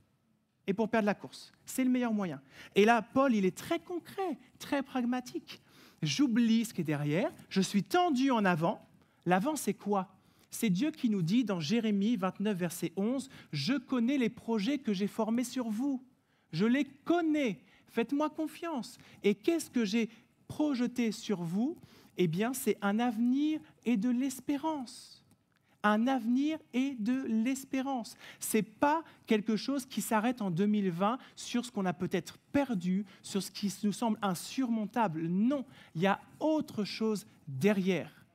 Et pour perdre la course. C'est le meilleur moyen. Et là, Paul, il est très concret, très pragmatique. J'oublie ce qui est derrière, je suis tendu en avant. L'avant, c'est quoi? C'est Dieu qui nous dit dans Jérémie 29, verset 11, « Je connais les projets que j'ai formés sur vous. Je les connais. Faites-moi confiance. » Et qu'est-ce que j'ai projeté sur vous? Eh bien, c'est un avenir et de l'espérance. Un avenir et de l'espérance. Ce n'est pas quelque chose qui s'arrête en 2020 sur ce qu'on a peut-être perdu, sur ce qui nous semble insurmontable. Non, il y a autre chose derrière.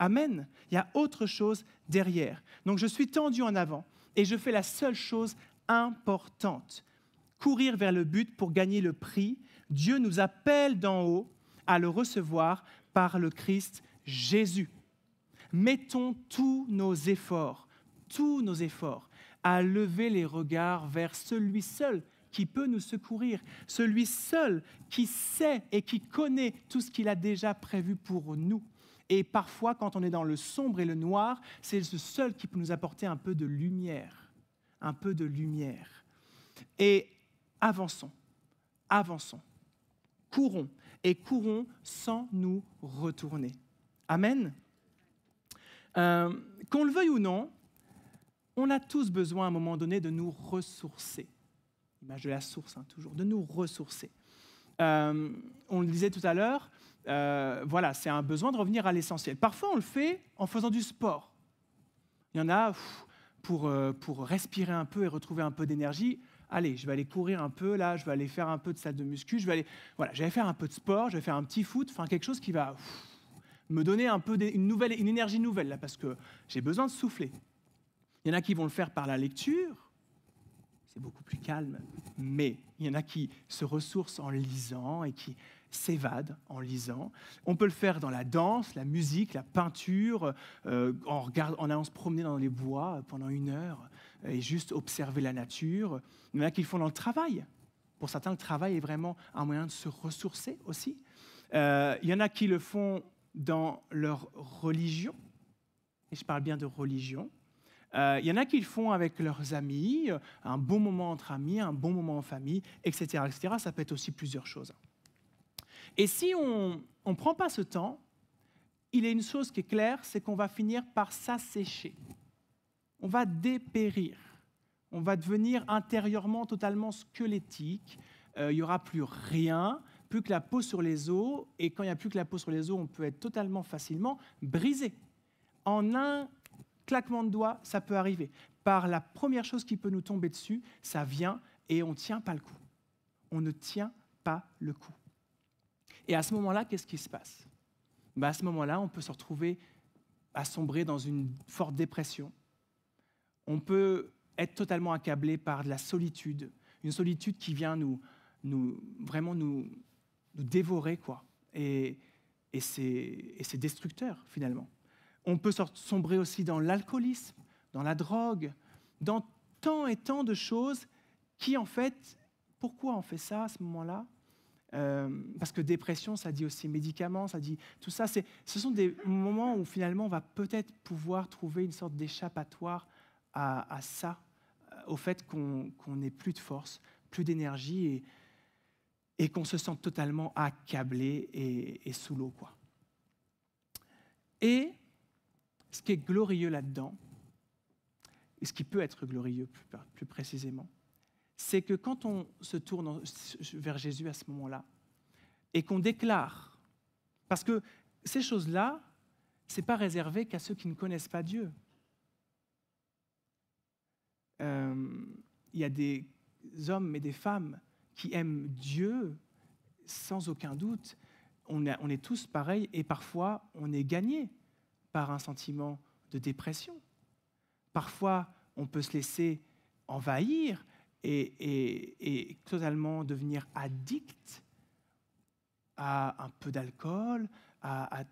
Amen. Il y a autre chose derrière. Donc je suis tendu en avant et je fais la seule chose importante. Courir vers le but pour gagner le prix. Dieu nous appelle d'en haut à le recevoir par le Christ Jésus. Mettons tous nos efforts à lever les regards vers celui seul qui peut nous secourir, celui seul qui sait et qui connaît tout ce qu'il a déjà prévu pour nous. Et parfois, quand on est dans le sombre et le noir, c'est ce seul qui peut nous apporter un peu de lumière, un peu de lumière. Et avançons, courons sans nous retourner. Amen. Qu'on le veuille ou non, on a tous besoin à un moment donné de nous ressourcer. L'image de la source, toujours, de nous ressourcer. On le disait tout à l'heure, voilà, c'est un besoin de revenir à l'essentiel. Parfois, on le fait en faisant du sport. Il y en a, pour respirer un peu et retrouver un peu d'énergie, allez, je vais aller courir un peu, là, je vais aller faire un peu de salle de muscu, je vais faire un peu de sport, je vais faire un petit foot, enfin quelque chose qui va me donner un peu une énergie nouvelle, là, parce que j'ai besoin de souffler. Il y en a qui vont le faire par la lecture, c'est beaucoup plus calme, mais il y en a qui se ressourcent en lisant et qui s'évadent en lisant. On peut le faire dans la danse, la musique, la peinture, en allant se promener dans les bois pendant 1 heure et juste observer la nature. Il y en a qui le font dans le travail. Pour certains, le travail est vraiment un moyen de se ressourcer aussi. Il y en a qui le font dans leur religion, et je parle bien de religion. Il y en a qui le font avec leurs amis, un bon moment entre amis, un bon moment en famille, etc., etc. Ça peut être aussi plusieurs choses. Et si on ne prend pas ce temps, il y a une chose qui est claire, c'est qu'on va finir par s'assécher. On va dépérir. On va devenir intérieurement totalement squelettique. Il n'y aura plus rien, plus que la peau sur les os. Et quand il n'y a plus que la peau sur les os, on peut être totalement facilement brisé. En un claquement de doigts, ça peut arriver. Par la première chose qui peut nous tomber dessus, ça vient et on ne tient pas le coup. On ne tient pas le coup. Et à ce moment-là, qu'est-ce qui se passe ? À ce moment-là, on peut se retrouver à sombrer dans une forte dépression. On peut être totalement accablé par de la solitude, une solitude qui vient vraiment nous dévorer, quoi. Et c'est destructeur, finalement. On peut sombrer aussi dans l'alcoolisme, dans la drogue, dans tant et tant de choses qui, en fait, pourquoi on fait ça à ce moment-là ? Parce que dépression, ça dit aussi médicaments, ça dit tout ça. Ce sont des moments où, finalement, on va peut-être pouvoir trouver une sorte d'échappatoire à ça, au fait qu'on n'ait plus de force, plus d'énergie et qu'on se sente totalement accablé et sous l'eau, quoi. Et ce qui est glorieux là-dedans, et ce qui peut être glorieux plus précisément, c'est que quand on se tourne vers Jésus à ce moment-là et qu'on déclare, parce que ces choses-là, ce n'est pas réservé qu'à ceux qui ne connaissent pas Dieu. Il y a des hommes et des femmes qui aiment Dieu sans aucun doute. On est tous pareils et parfois on est gagné par un sentiment de dépression. Parfois, on peut se laisser envahir et totalement devenir addict à un peu d'alcool, à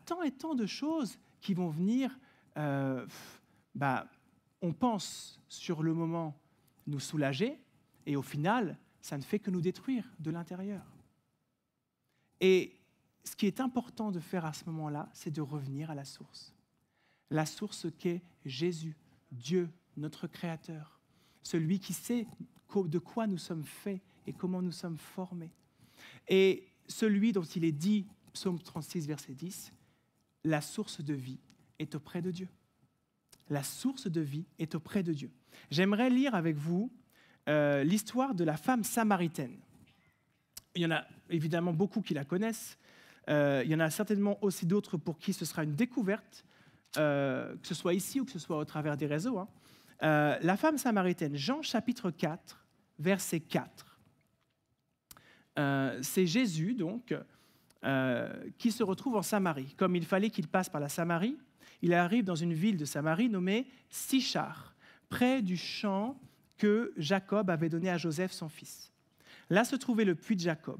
tant et tant de choses qui vont venir, on pense sur le moment nous soulager, et au final, ça ne fait que nous détruire de l'intérieur. Et ce qui est important de faire à ce moment-là, c'est de revenir à la source qu'est Jésus, Dieu, notre Créateur, celui qui sait de quoi nous sommes faits et comment nous sommes formés. Et celui dont il est dit, psaume 36, verset 10, la source de vie est auprès de Dieu. La source de vie est auprès de Dieu. J'aimerais lire avec vous l'histoire de la femme samaritaine. Il y en a évidemment beaucoup qui la connaissent. Il y en a certainement aussi d'autres pour qui ce sera une découverte, que ce soit ici ou que ce soit au travers des réseaux. La femme samaritaine, Jean chapitre 4, verset 4. C'est Jésus, donc, qui se retrouve en Samarie. Comme il fallait qu'il passe par la Samarie, il arrive dans une ville de Samarie nommée Sichar, près du champ que Jacob avait donné à Joseph, son fils. Là se trouvait le puits de Jacob.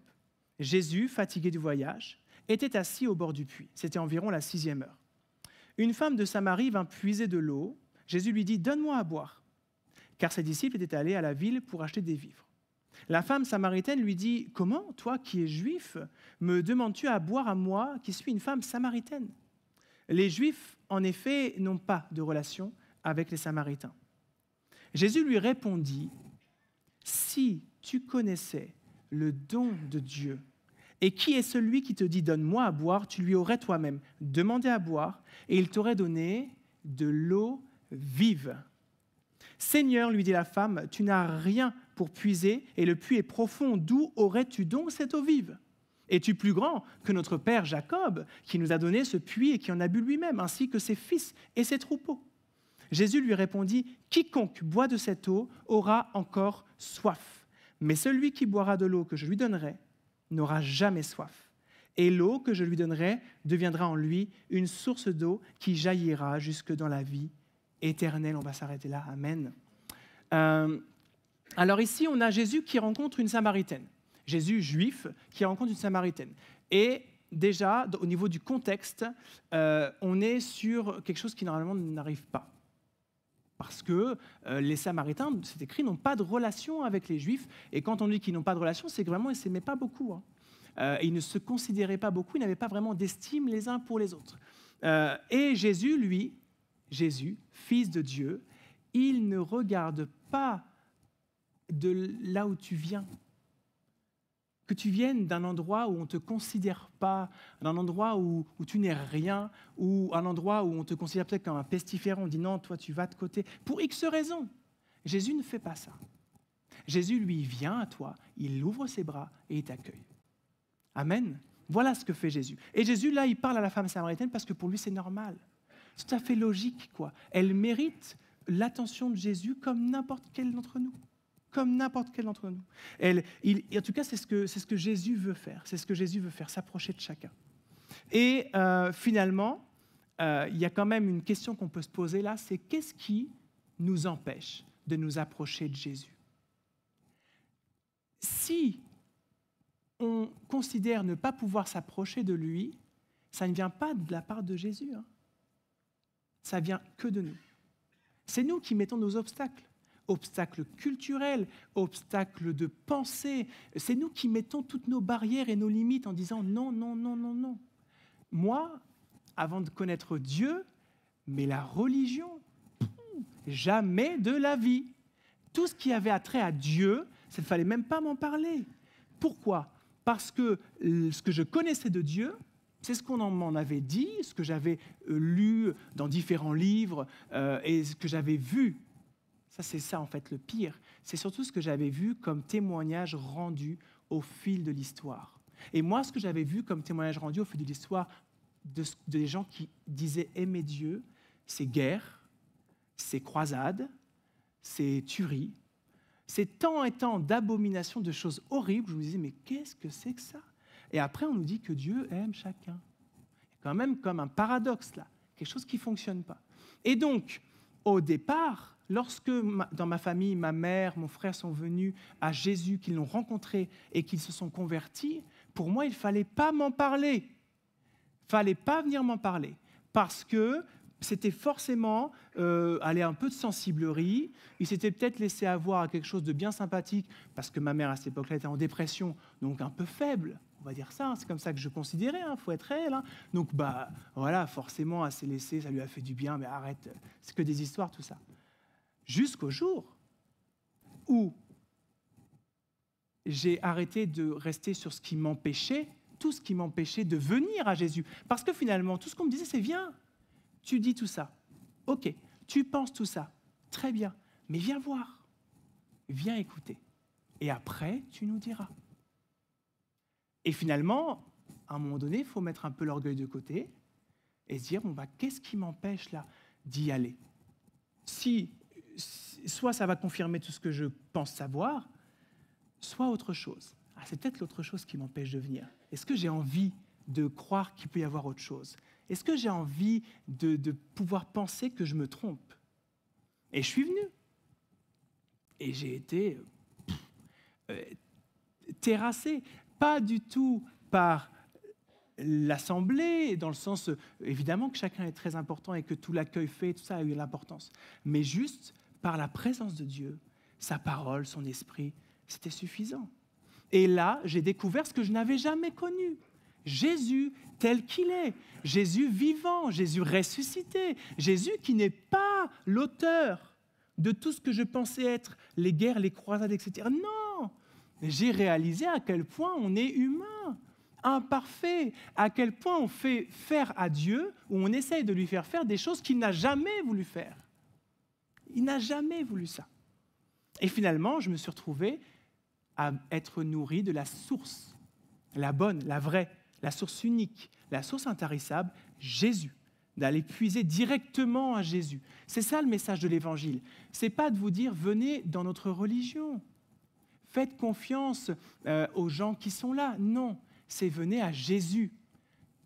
Jésus, fatigué du voyage, était assis au bord du puits. C'était environ la 6e heure. Une femme de Samarie vint puiser de l'eau. Jésus lui dit « Donne-moi à boire », car ses disciples étaient allés à la ville pour acheter des vivres. La femme samaritaine lui dit « Comment, toi qui es juif, me demandes-tu à boire à moi qui suis une femme samaritaine ?» Les Juifs, en effet, n'ont pas de relation avec les Samaritains. Jésus lui répondit « Si tu connaissais le don de Dieu, et qui est celui qui te dit « Donne-moi à boire », tu lui aurais toi-même demandé à boire, et il t'aurait donné de l'eau vive. « Seigneur, lui dit la femme, tu n'as rien pour puiser, et le puits est profond. D'où aurais-tu donc cette eau vive ? Es-tu plus grand que notre père Jacob, qui nous a donné ce puits et qui en a bu lui-même, ainsi que ses fils et ses troupeaux ?» Jésus lui répondit, « Quiconque boit de cette eau aura encore soif, mais celui qui boira de l'eau que je lui donnerai n'aura jamais soif. Et l'eau que je lui donnerai deviendra en lui une source d'eau qui jaillira jusque dans la vie éternelle. » On va s'arrêter là. Amen. Alors ici, on a Jésus qui rencontre une Samaritaine. Jésus, juif, qui rencontre une Samaritaine. Et déjà, au niveau du contexte, on est sur quelque chose qui normalement n'arrive pas. Parce que les Samaritains, c'est écrit, n'ont pas de relation avec les Juifs. Et quand on dit qu'ils n'ont pas de relation, c'est que vraiment, ils ne s'aimaient pas beaucoup. Ils ne se considéraient pas beaucoup, ils n'avaient pas vraiment d'estime les uns pour les autres. Et Jésus, lui, Jésus, fils de Dieu, il ne regarde pas de là où tu viens. Que tu viennes d'un endroit où on ne te considère pas, d'un endroit où tu n'es rien, ou un endroit où on te considère peut-être comme un pestiférant, on dit non, toi tu vas de côté, pour X raisons. Jésus ne fait pas ça. Jésus, lui, vient à toi, il ouvre ses bras et il t'accueille. Amen. Voilà ce que fait Jésus. Et Jésus, là, il parle à la femme samaritaine parce que pour lui, c'est normal. C'est tout à fait logique, quoi. Elle mérite l'attention de Jésus comme n'importe quel d'entre nous. Comme n'importe quel d'entre nous. En tout cas, c'est ce que Jésus veut faire. C'est ce que Jésus veut faire, s'approcher de chacun. Et finalement, il y a quand même une question qu'on peut se poser là, c'est qu'est-ce qui nous empêche de nous approcher de Jésus? Si on considère ne pas pouvoir s'approcher de lui, ça ne vient pas de la part de Jésus. Ça vient que de nous. C'est nous qui mettons nos obstacles. Obstacles culturels, obstacles de pensée. C'est nous qui mettons toutes nos barrières et nos limites en disant non, non, non, non, non. Moi, avant de connaître Dieu, mais la religion, jamais de la vie. Tout ce qui avait attrait à Dieu, ça ne fallait même pas m'en parler. Pourquoi ? Parce que ce que je connaissais de Dieu, c'est ce qu'on m'en avait dit, ce que j'avais lu dans différents livres et ce que j'avais vu. Ça, c'est ça, en fait, le pire. C'est surtout ce que j'avais vu comme témoignage rendu au fil de l'histoire. Et moi, ce que j'avais vu comme témoignage rendu au fil de l'histoire des gens qui disaient aimer Dieu, c'est guerre, c'est croisade, c'est tuerie, c'est tant et tant d'abominations, de choses horribles. Je me disais, mais qu'est-ce que c'est que ça? Et après, on nous dit que Dieu aime chacun. Il y a quand même comme un paradoxe là, quelque chose qui ne fonctionne pas. Et donc, au départ, lorsque dans ma famille, ma mère, mon frère sont venus à Jésus, qu'ils l'ont rencontré et qu'ils se sont convertis, pour moi, il ne fallait pas m'en parler. Il ne fallait pas venir m'en parler. Parce que c'était forcément aller un peu de sensiblerie. Il s'était peut-être laissé avoir à quelque chose de bien sympathique, parce que ma mère, à cette époque-là, était en dépression, donc un peu faible. On va dire ça, c'est comme ça que je considérais, faut être réel. Donc, voilà, forcément, elle s'est laissée, ça lui a fait du bien, mais arrête, c'est que des histoires, tout ça. Jusqu'au jour où j'ai arrêté de rester sur ce qui m'empêchait, tout ce qui m'empêchait de venir à Jésus. Parce que finalement, tout ce qu'on me disait, c'est viens, tu dis tout ça, ok, tu penses tout ça, très bien, mais viens voir, viens écouter. Et après, tu nous diras. Et finalement, à un moment donné, il faut mettre un peu l'orgueil de côté et se dire, qu'est-ce qui m'empêche là d'y aller? Soit ça va confirmer tout ce que je pense savoir, soit autre chose. C'est peut-être l'autre chose qui m'empêche de venir. Est-ce que j'ai envie de croire qu'il peut y avoir autre chose? Est-ce que j'ai envie de pouvoir penser que je me trompe? Et je suis venu. Et j'ai été terrassé. Pas du tout par l'Assemblée, dans le sens, évidemment que chacun est très important et que tout l'accueil fait, tout ça a eu l'importance, mais juste par la présence de Dieu, sa parole, son esprit, c'était suffisant. Et là, j'ai découvert ce que je n'avais jamais connu. Jésus tel qu'il est, Jésus vivant, Jésus ressuscité, Jésus qui n'est pas l'auteur de tout ce que je pensais être les guerres, les croisades, etc. Non! J'ai réalisé à quel point on est humain, imparfait, à quel point on fait faire à Dieu, ou on essaye de lui faire faire des choses qu'il n'a jamais voulu faire. Il n'a jamais voulu ça. Et finalement, je me suis retrouvé à être nourri de la source, la bonne, la vraie, la source unique, la source intarissable, Jésus. D'aller puiser directement à Jésus. C'est ça le message de l'Évangile. Ce n'est pas de vous dire, venez dans notre religion. Faites confiance aux gens qui sont là. Non, c'est venez à Jésus.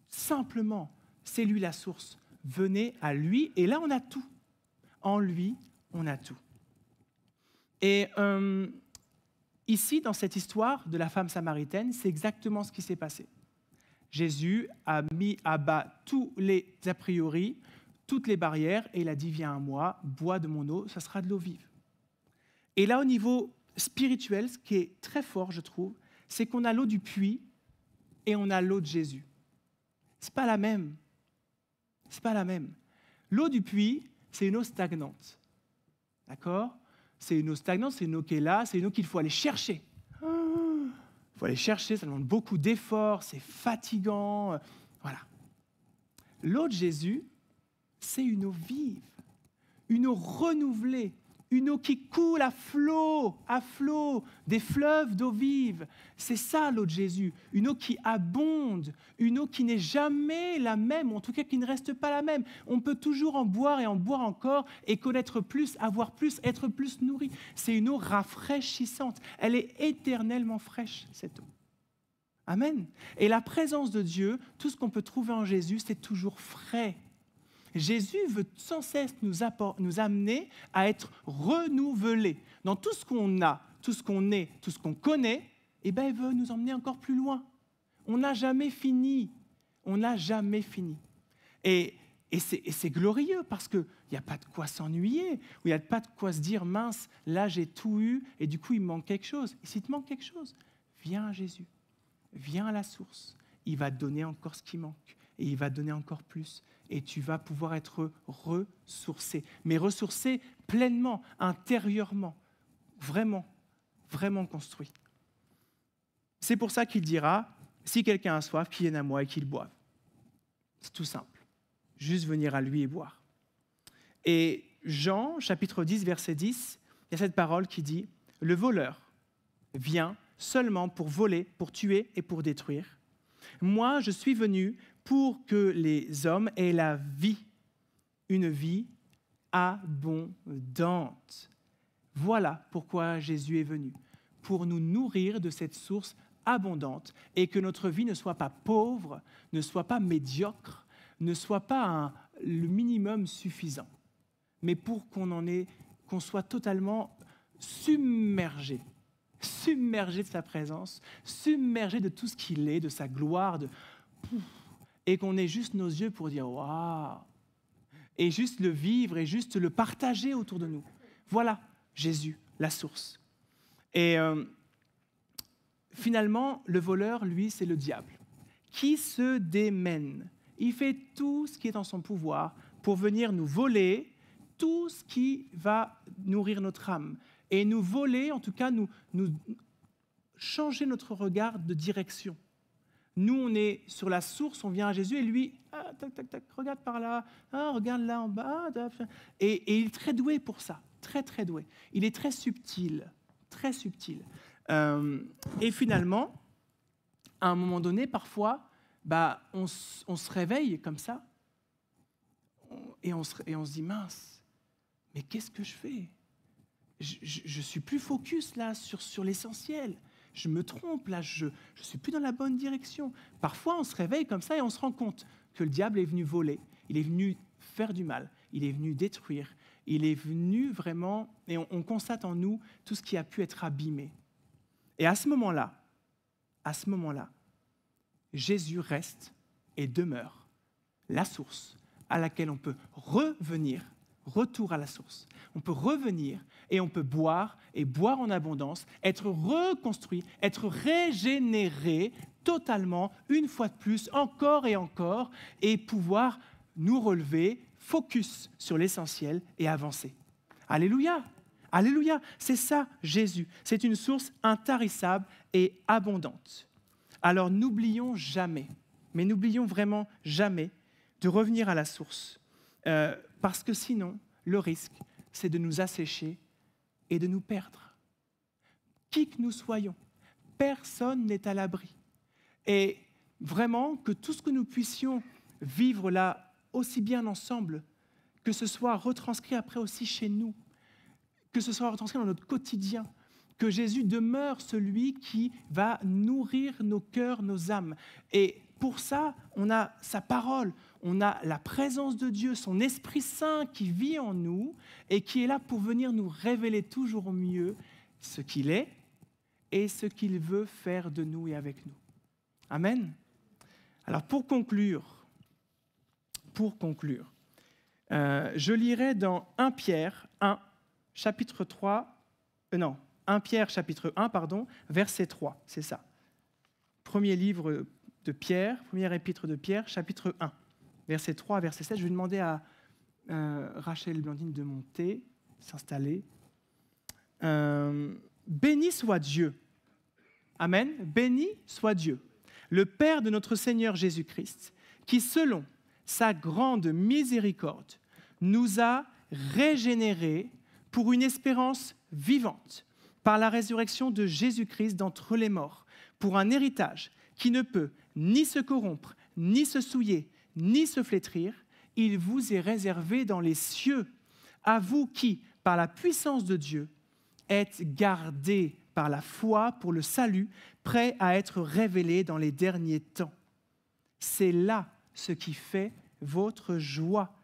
Simplement, c'est lui la source. Venez à lui, et là, on a tout. En lui, on a tout. Et ici, dans cette histoire de la femme samaritaine, c'est exactement ce qui s'est passé. Jésus a mis à bas tous les a priori, toutes les barrières, et il a dit, viens à moi, bois de mon eau, ça sera de l'eau vive. Et là, au niveau spirituel, ce qui est très fort, je trouve, c'est qu'on a l'eau du puits et on a l'eau de Jésus. Ce n'est pas la même. C'est pas la même. L'eau du puits, c'est une eau stagnante. D'accord ? C'est une eau stagnante, c'est une eau qui est là, c'est une eau qu'il faut aller chercher. Il faut aller chercher, ça demande beaucoup d'efforts, c'est fatigant. Voilà. L'eau de Jésus, c'est une eau vive, une eau renouvelée, une eau qui coule à flot, des fleuves d'eau vive. C'est ça l'eau de Jésus, une eau qui abonde, une eau qui n'est jamais la même, ou en tout cas qui ne reste pas la même. On peut toujours en boire encore et connaître plus, avoir plus, être plus nourri. C'est une eau rafraîchissante, elle est éternellement fraîche, cette eau. Amen. Et la présence de Dieu, tout ce qu'on peut trouver en Jésus, c'est toujours frais. Jésus veut sans cesse nous amener à être renouvelés. Dans tout ce qu'on a, tout ce qu'on est, tout ce qu'on connaît, eh bien, il veut nous emmener encore plus loin. On n'a jamais fini. On n'a jamais fini. Et c'est glorieux parce qu'il n'y a pas de quoi s'ennuyer, ou il n'y a pas de quoi se dire, mince, là j'ai tout eu et du coup il me manque quelque chose. Et s'il te manque quelque chose, viens à Jésus, viens à la source. Il va te donner encore ce qui manque et il va te donner encore plus. Et tu vas pouvoir être ressourcé, mais ressourcé pleinement, intérieurement, vraiment, vraiment construit. C'est pour ça qu'il dira, si quelqu'un a soif, qu'il vienne à moi et qu'il boive. C'est tout simple, juste venir à lui et boire. Et Jean, chapitre 10, verset 10, il y a cette parole qui dit, « Le voleur vient seulement pour voler, pour tuer et pour détruire. Moi, je suis venu pour que les hommes aient la vie, une vie abondante. » Voilà pourquoi Jésus est venu, pour nous nourrir de cette source abondante et que notre vie ne soit pas pauvre, ne soit pas médiocre, ne soit pas le minimum suffisant, mais pour qu'on soit totalement submergé de sa présence, submergé de tout ce qu'il est, de sa gloire, et qu'on ait juste nos yeux pour dire « Waouh !» et juste le vivre et juste le partager autour de nous. Voilà Jésus, la source. Et finalement, le voleur, lui, c'est le diable, qui se démène. Il fait tout ce qui est en son pouvoir pour venir nous voler tout ce qui va nourrir notre âme. Et nous voler, en tout cas, nous changer notre regard de direction. Nous, on est sur la source, on vient à Jésus et lui, regarde par là, regarde là en bas. Et il est très doué pour ça, très très doué. Il est très subtil, très subtil. Et finalement, à un moment donné, parfois, on se réveille comme ça et on se dit, mince, mais qu'est-ce que je fais ? Je suis plus focus là sur l'essentiel. Je me trompe, là, je ne suis plus dans la bonne direction. Parfois, on se réveille comme ça et on se rend compte que le diable est venu voler, il est venu faire du mal, il est venu détruire, il est venu vraiment, et on constate en nous tout ce qui a pu être abîmé. Et à ce moment-là, Jésus reste et demeure la source à laquelle on peut revenir, retour à la source. On peut revenir et on peut boire et boire en abondance, être reconstruit, être régénéré totalement, une fois de plus, encore et pouvoir nous relever, focus sur l'essentiel et avancer. Alléluia! Alléluia! C'est ça, Jésus. C'est une source intarissable et abondante. Alors n'oublions jamais, mais n'oublions vraiment jamais de revenir à la source. Parce que sinon, le risque, c'est de nous assécher et de nous perdre. Qui que nous soyons, personne n'est à l'abri. Et vraiment, que tout ce que nous puissions vivre là, aussi bien ensemble, que ce soit retranscrit après aussi chez nous, que ce soit retranscrit dans notre quotidien, que Jésus demeure celui qui va nourrir nos cœurs, nos âmes. Et pour ça, on a sa parole, on a la présence de Dieu, son Esprit Saint qui vit en nous et qui est là pour venir nous révéler toujours mieux ce qu'il est et ce qu'il veut faire de nous et avec nous. Amen. Alors pour conclure, je lirai dans 1 Pierre chapitre 1, verset 3, c'est ça. Premier livre de Pierre, première épître de Pierre, chapitre 1, verset 3 à verset 7. Je vais demander à Rachel et Blandine de monter, s'installer. Béni soit Dieu. Amen. Béni soit Dieu, le Père de notre Seigneur Jésus-Christ, qui, selon sa grande miséricorde, nous a régénérés pour une espérance vivante, par la résurrection de Jésus-Christ d'entre les morts, pour un héritage qui ne peut ni se corrompre, ni se souiller, ni se flétrir. Il vous est réservé dans les cieux, à vous qui, par la puissance de Dieu, êtes gardés par la foi pour le salut, prêt à être révélé dans les derniers temps. C'est là ce qui fait votre joie.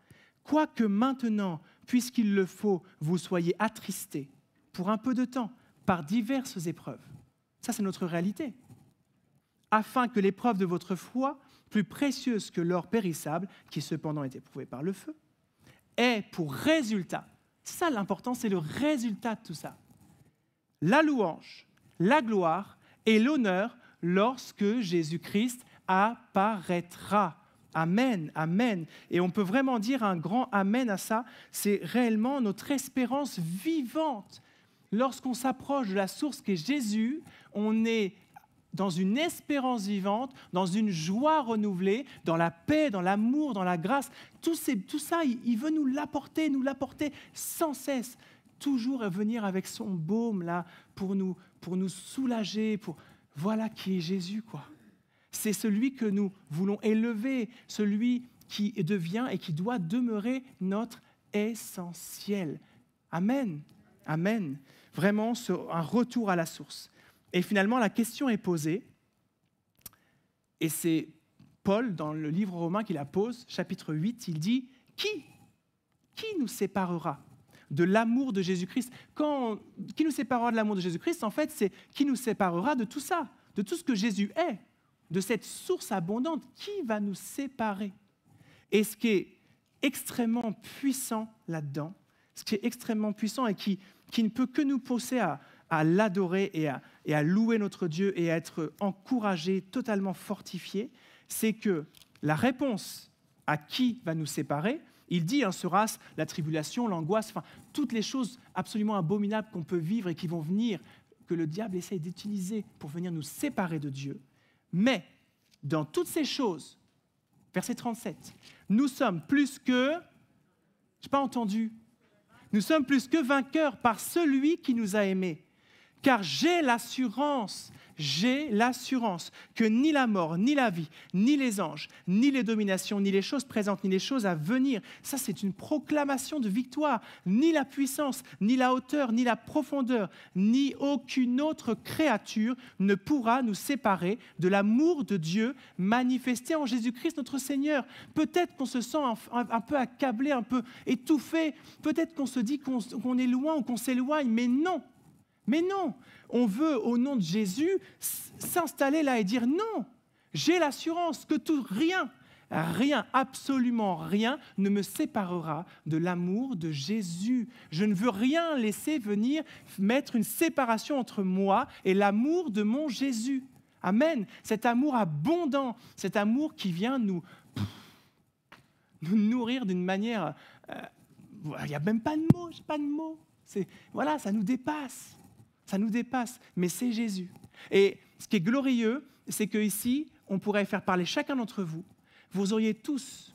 Quoique maintenant, puisqu'il le faut, vous soyez attristés pour un peu de temps par diverses épreuves. Ça, c'est notre réalité. Afin que l'épreuve de votre foi, plus précieuse que l'or périssable, qui cependant est éprouvé par le feu, ait pour résultat, c'est ça l'important, c'est le résultat de tout ça, la louange, la gloire et l'honneur lorsque Jésus-Christ apparaîtra. Amen, amen. Et on peut vraiment dire un grand amen à ça. C'est réellement notre espérance vivante. Lorsqu'on s'approche de la source qui est Jésus, on est dans une espérance vivante, dans une joie renouvelée, dans la paix, dans l'amour, dans la grâce. Tout ça, il veut nous l'apporter sans cesse. Toujours venir avec son baume là pour nous soulager. Voilà qui est Jésus, quoi. C'est celui que nous voulons élever, celui qui devient et qui doit demeurer notre essentiel. Amen, amen. Vraiment, un retour à la source. Et finalement, la question est posée, et c'est Paul, dans le livre Romains, qui la pose, chapitre 8, il dit « Qui nous séparera de l'amour de Jésus-Christ » Qui nous séparera de l'amour de Jésus-Christ, en fait, c'est qui nous séparera de tout ça, de tout ce que Jésus est, de cette source abondante. Qui va nous séparer? Et ce qui est extrêmement puissant là-dedans, ce qui est extrêmement puissant et qui ne peut que nous pousser à l'adorer et à louer notre Dieu et à être encouragé, totalement fortifié, c'est que la réponse à qui va nous séparer, il dit, sera la tribulation, l'angoisse, toutes les choses absolument abominables qu'on peut vivre et qui vont venir, que le diable essaye d'utiliser pour venir nous séparer de Dieu. Mais dans toutes ces choses, verset 37, nous sommes plus que, je n'ai pas entendu, nous sommes plus que vainqueurs par celui qui nous a aimés. Car j'ai l'assurance que ni la mort, ni la vie, ni les anges, ni les dominations, ni les choses présentes, ni les choses à venir, ça c'est une proclamation de victoire, ni la puissance, ni la hauteur, ni la profondeur, ni aucune autre créature ne pourra nous séparer de l'amour de Dieu manifesté en Jésus-Christ notre Seigneur. Peut-être qu'on se sent un peu accablé, un peu étouffé, peut-être qu'on se dit qu'on est loin ou qu'on s'éloigne, mais non. Mais non, on veut, au nom de Jésus, s'installer là et dire non. J'ai l'assurance que rien, absolument rien, ne me séparera de l'amour de Jésus. Je ne veux rien laisser venir mettre une séparation entre moi et l'amour de mon Jésus. Amen. Cet amour abondant, cet amour qui vient nous nourrir d'une manière... Il n'y a même pas de mots, j'ai pas de mots. Voilà, ça nous dépasse. Ça nous dépasse, mais c'est Jésus. Et ce qui est glorieux, c'est qu'ici, on pourrait faire parler chacun d'entre vous. Vous auriez tous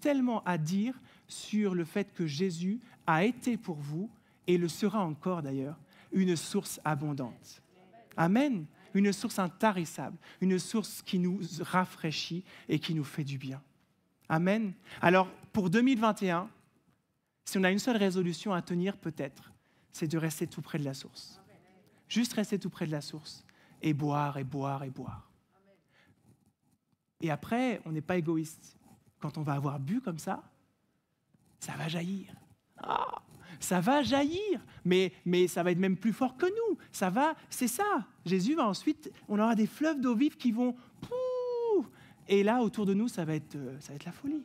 tellement à dire sur le fait que Jésus a été pour vous, et le sera encore d'ailleurs, une source abondante. Amen. Une source intarissable, une source qui nous rafraîchit et qui nous fait du bien. Amen. Alors, pour 2021, si on a une seule résolution à tenir peut-être, c'est de rester tout près de la source. Juste rester tout près de la source et boire et boire et boire. Et après, on n'est pas égoïste. Quand on va avoir bu comme ça va jaillir. Ça va jaillir, mais ça va être même plus fort que nous. C'est ça. Jésus va ensuite, on aura des fleuves d'eau vive qui vont... Et là, autour de nous, ça va être la folie.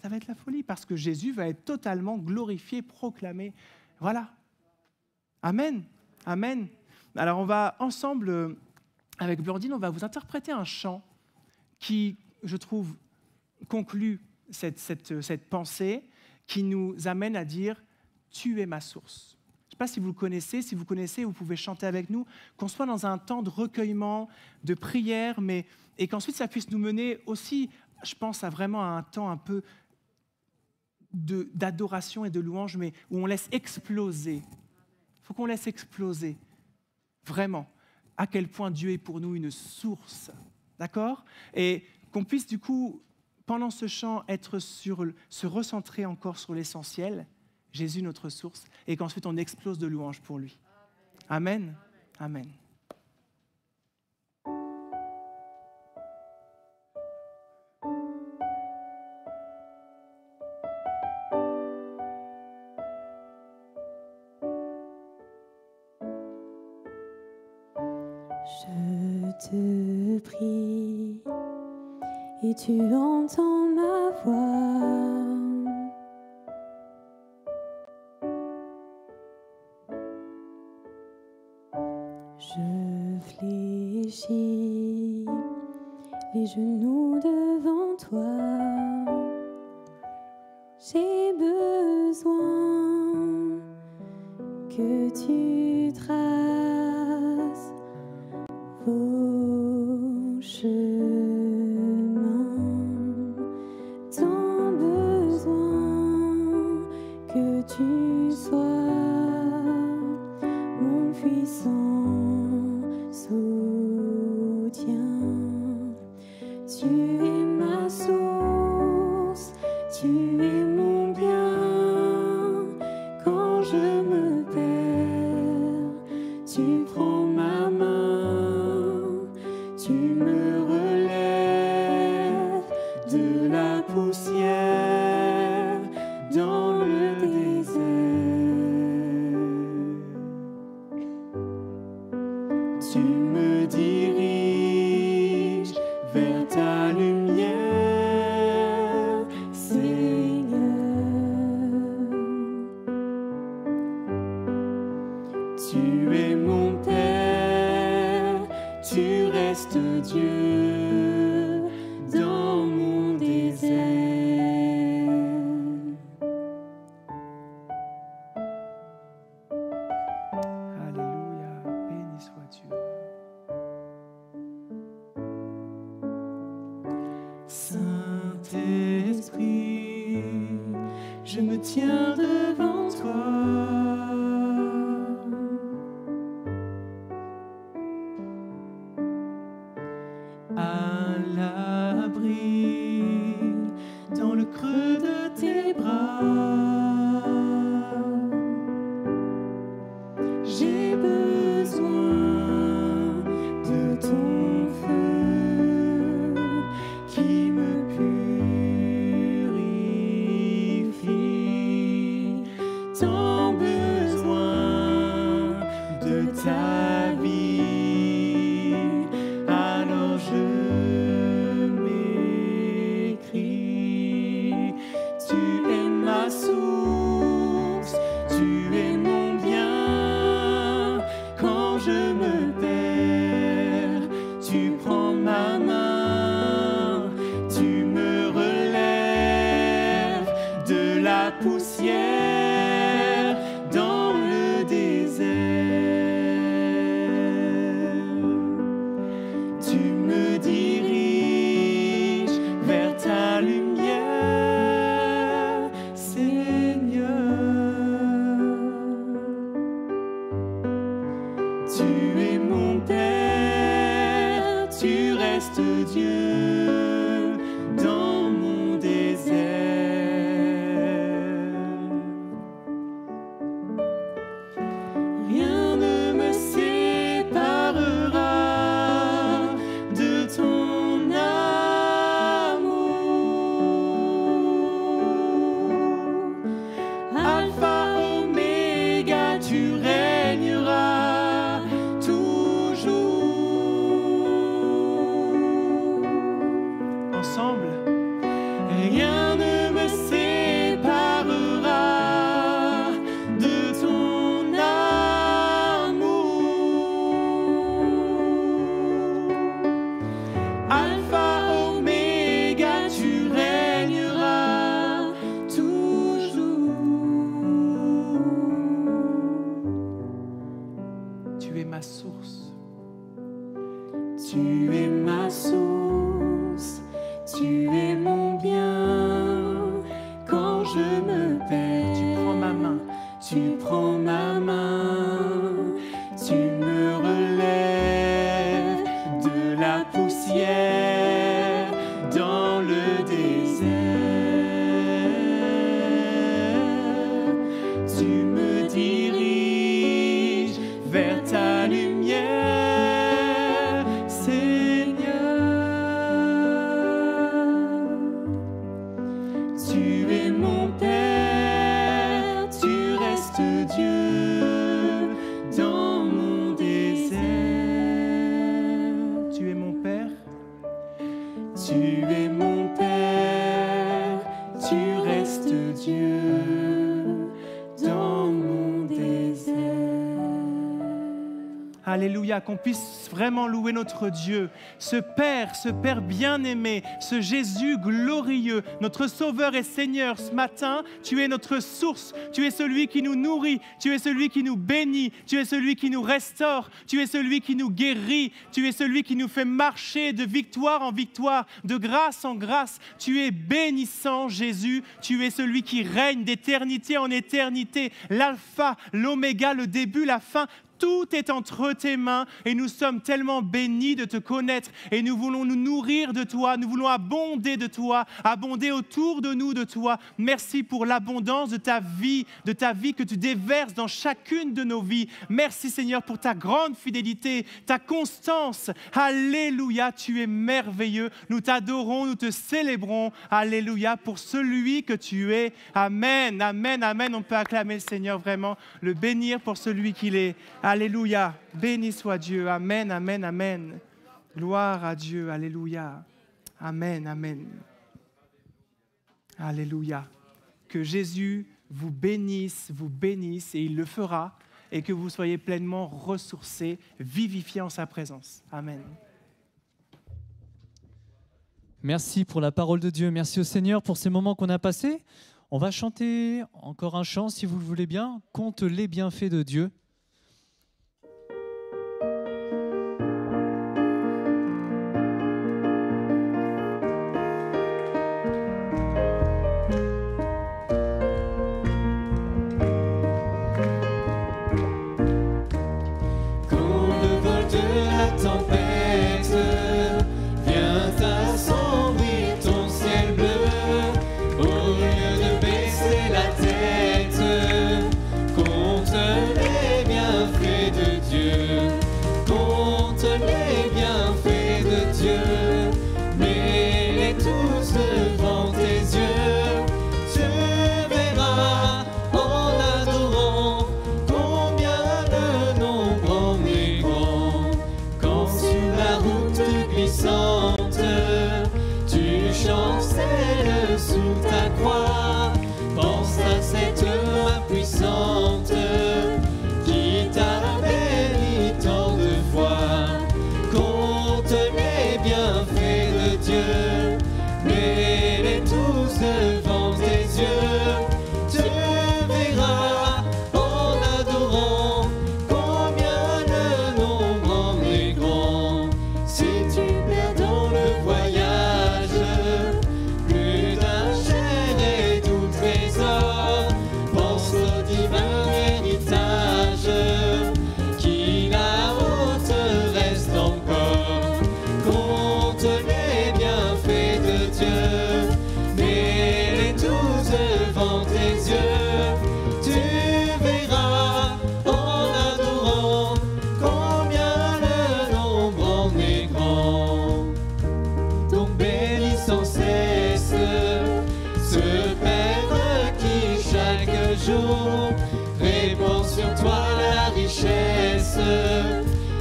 Ça va être la folie parce que Jésus va être totalement glorifié, proclamé. Voilà. Amen. Amen. Alors, on va ensemble, avec Blandine, on va vous interpréter un chant qui, je trouve, conclut cette pensée qui nous amène à dire « Tu es ma source ». Je ne sais pas si vous le connaissez. Si vous connaissez, vous pouvez chanter avec nous. Qu'on soit dans un temps de recueillement, de prière, et qu'ensuite ça puisse nous mener aussi, je pense, à vraiment un temps un peu d'adoration et de louange, mais où on laisse exploser. Il faut qu'on laisse exploser, vraiment, à quel point Dieu est pour nous une source. D'accord ? Et qu'on puisse du coup, pendant ce chant, se recentrer encore sur l'essentiel, Jésus notre source, et qu'ensuite on explose de louange pour lui. Amen. Amen. Je te prie et tu entends ma voix. Je fléchis les genoux devant toi. J'ai besoin que tu traces vos chemins, tant besoin que tu sois mon puissant soutien. Tu es ma source, tu es mon bien. Quand je me perds, tu prends ma main, tu me relèves de la poussière dans le désert. Tu me diriges vers ta lumière, Seigneur. Tu es mon Père, tu restes Dieu dans mon désert. Alléluia, béni soit Dieu. Saint-Esprit, je me tiens devant toi. À l'abri, dans le creux de tes bras, j'ai besoin de ton feu qui me purifie, tant besoin de ta vie. Alors je m'écris, tu es ma source, tu es mon bien. Quand je me perds, tu prends ma main, tu me relèves de la poussière dans le désert. Tu me diriges vers ta lumière, Seigneur. Tu es mon Père, tu restes Dieu dans mon désert. ma source. Tu es ma source, tu es mon bien. Quand je me perds, Tu prends ma main. tu prends ma main, tu me relèves de la poussière dans le désert. Tu me diriges vers ta lumière, Seigneur. Tu es mon Père, tu restes Dieu dans mon désert. Tu es mon Père. Tu es mon Père, tu restes Dieu dans mon désert. Alléluia, qu'on puisse vraiment louer notre Dieu, ce Père bien-aimé, ce Jésus glorieux, notre Sauveur et Seigneur. Ce matin, tu es notre source, tu es celui qui nous nourrit, tu es celui qui nous bénit, tu es celui qui nous restaure, tu es celui qui nous guérit, tu es celui qui nous fait marcher de victoire en victoire, de grâce en grâce. Tu es bénissant, Jésus, tu es celui qui règne d'éternité en éternité, l'alpha, l'oméga, le début, la fin. Tout est entre tes mains et nous sommes tellement bénis de te connaître et nous voulons nous nourrir de toi, nous voulons abonder de toi, abonder autour de nous de toi. Merci pour l'abondance de ta vie que tu déverses dans chacune de nos vies. Merci Seigneur pour ta grande fidélité, ta constance. Alléluia, tu es merveilleux. Nous t'adorons, nous te célébrons. Alléluia pour celui que tu es. Amen, amen, amen. On peut acclamer le Seigneur vraiment, le bénir pour celui qu'il est. Alléluia, béni soit Dieu, amen, amen, amen. Gloire à Dieu, alléluia, amen, amen. Alléluia. Que Jésus vous bénisse et il le fera et que vous soyez pleinement ressourcés, vivifiés en sa présence. Amen. Merci pour la parole de Dieu. Merci au Seigneur pour ces moments qu'on a passés. On va chanter encore un chant, si vous le voulez bien. Compte les bienfaits de Dieu.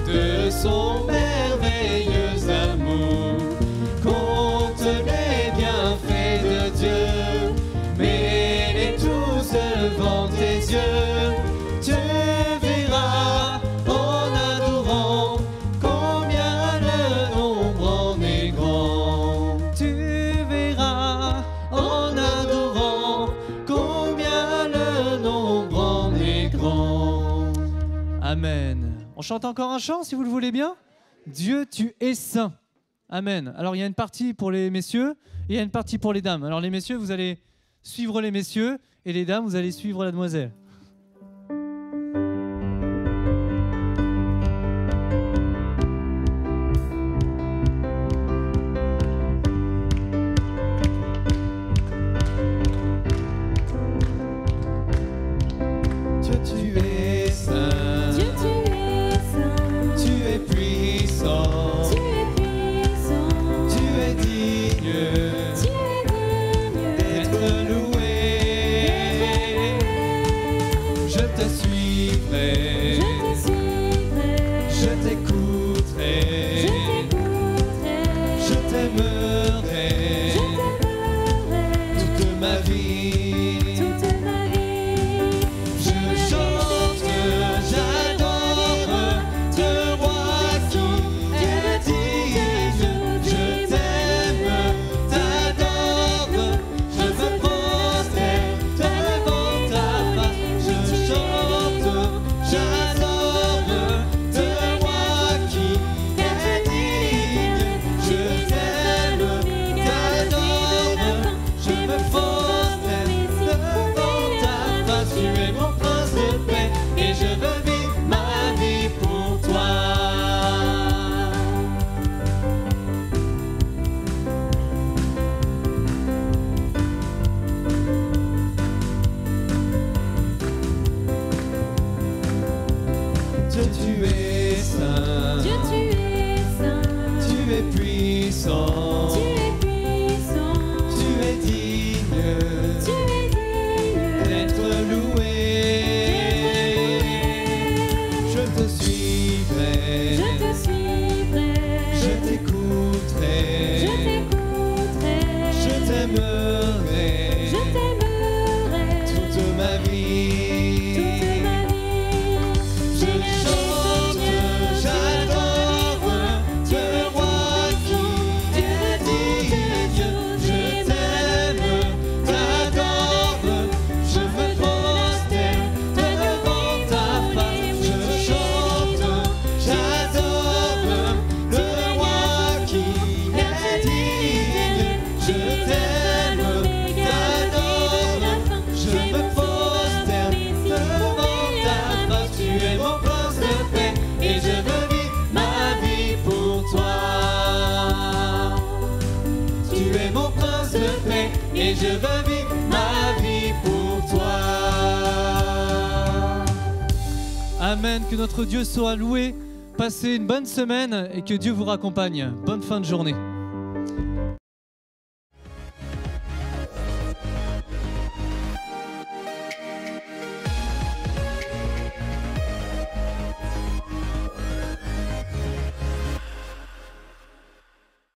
De son merveilleux amour, compte les bienfaits de Dieu, mets-les tous devant tes yeux. Tu verras en adorant combien le nombre en est grand. Tu verras en adorant combien le nombre en est grand. Amen. On chante encore un chant si vous le voulez bien. Dieu, tu es saint. Amen. Alors il y a une partie pour les messieurs et il y a une partie pour les dames. Alors les messieurs, vous allez suivre les messieurs et les dames, vous allez suivre la demoiselle. Amen, que notre Dieu soit loué. Passez une bonne semaine et que Dieu vous raccompagne. Bonne fin de journée.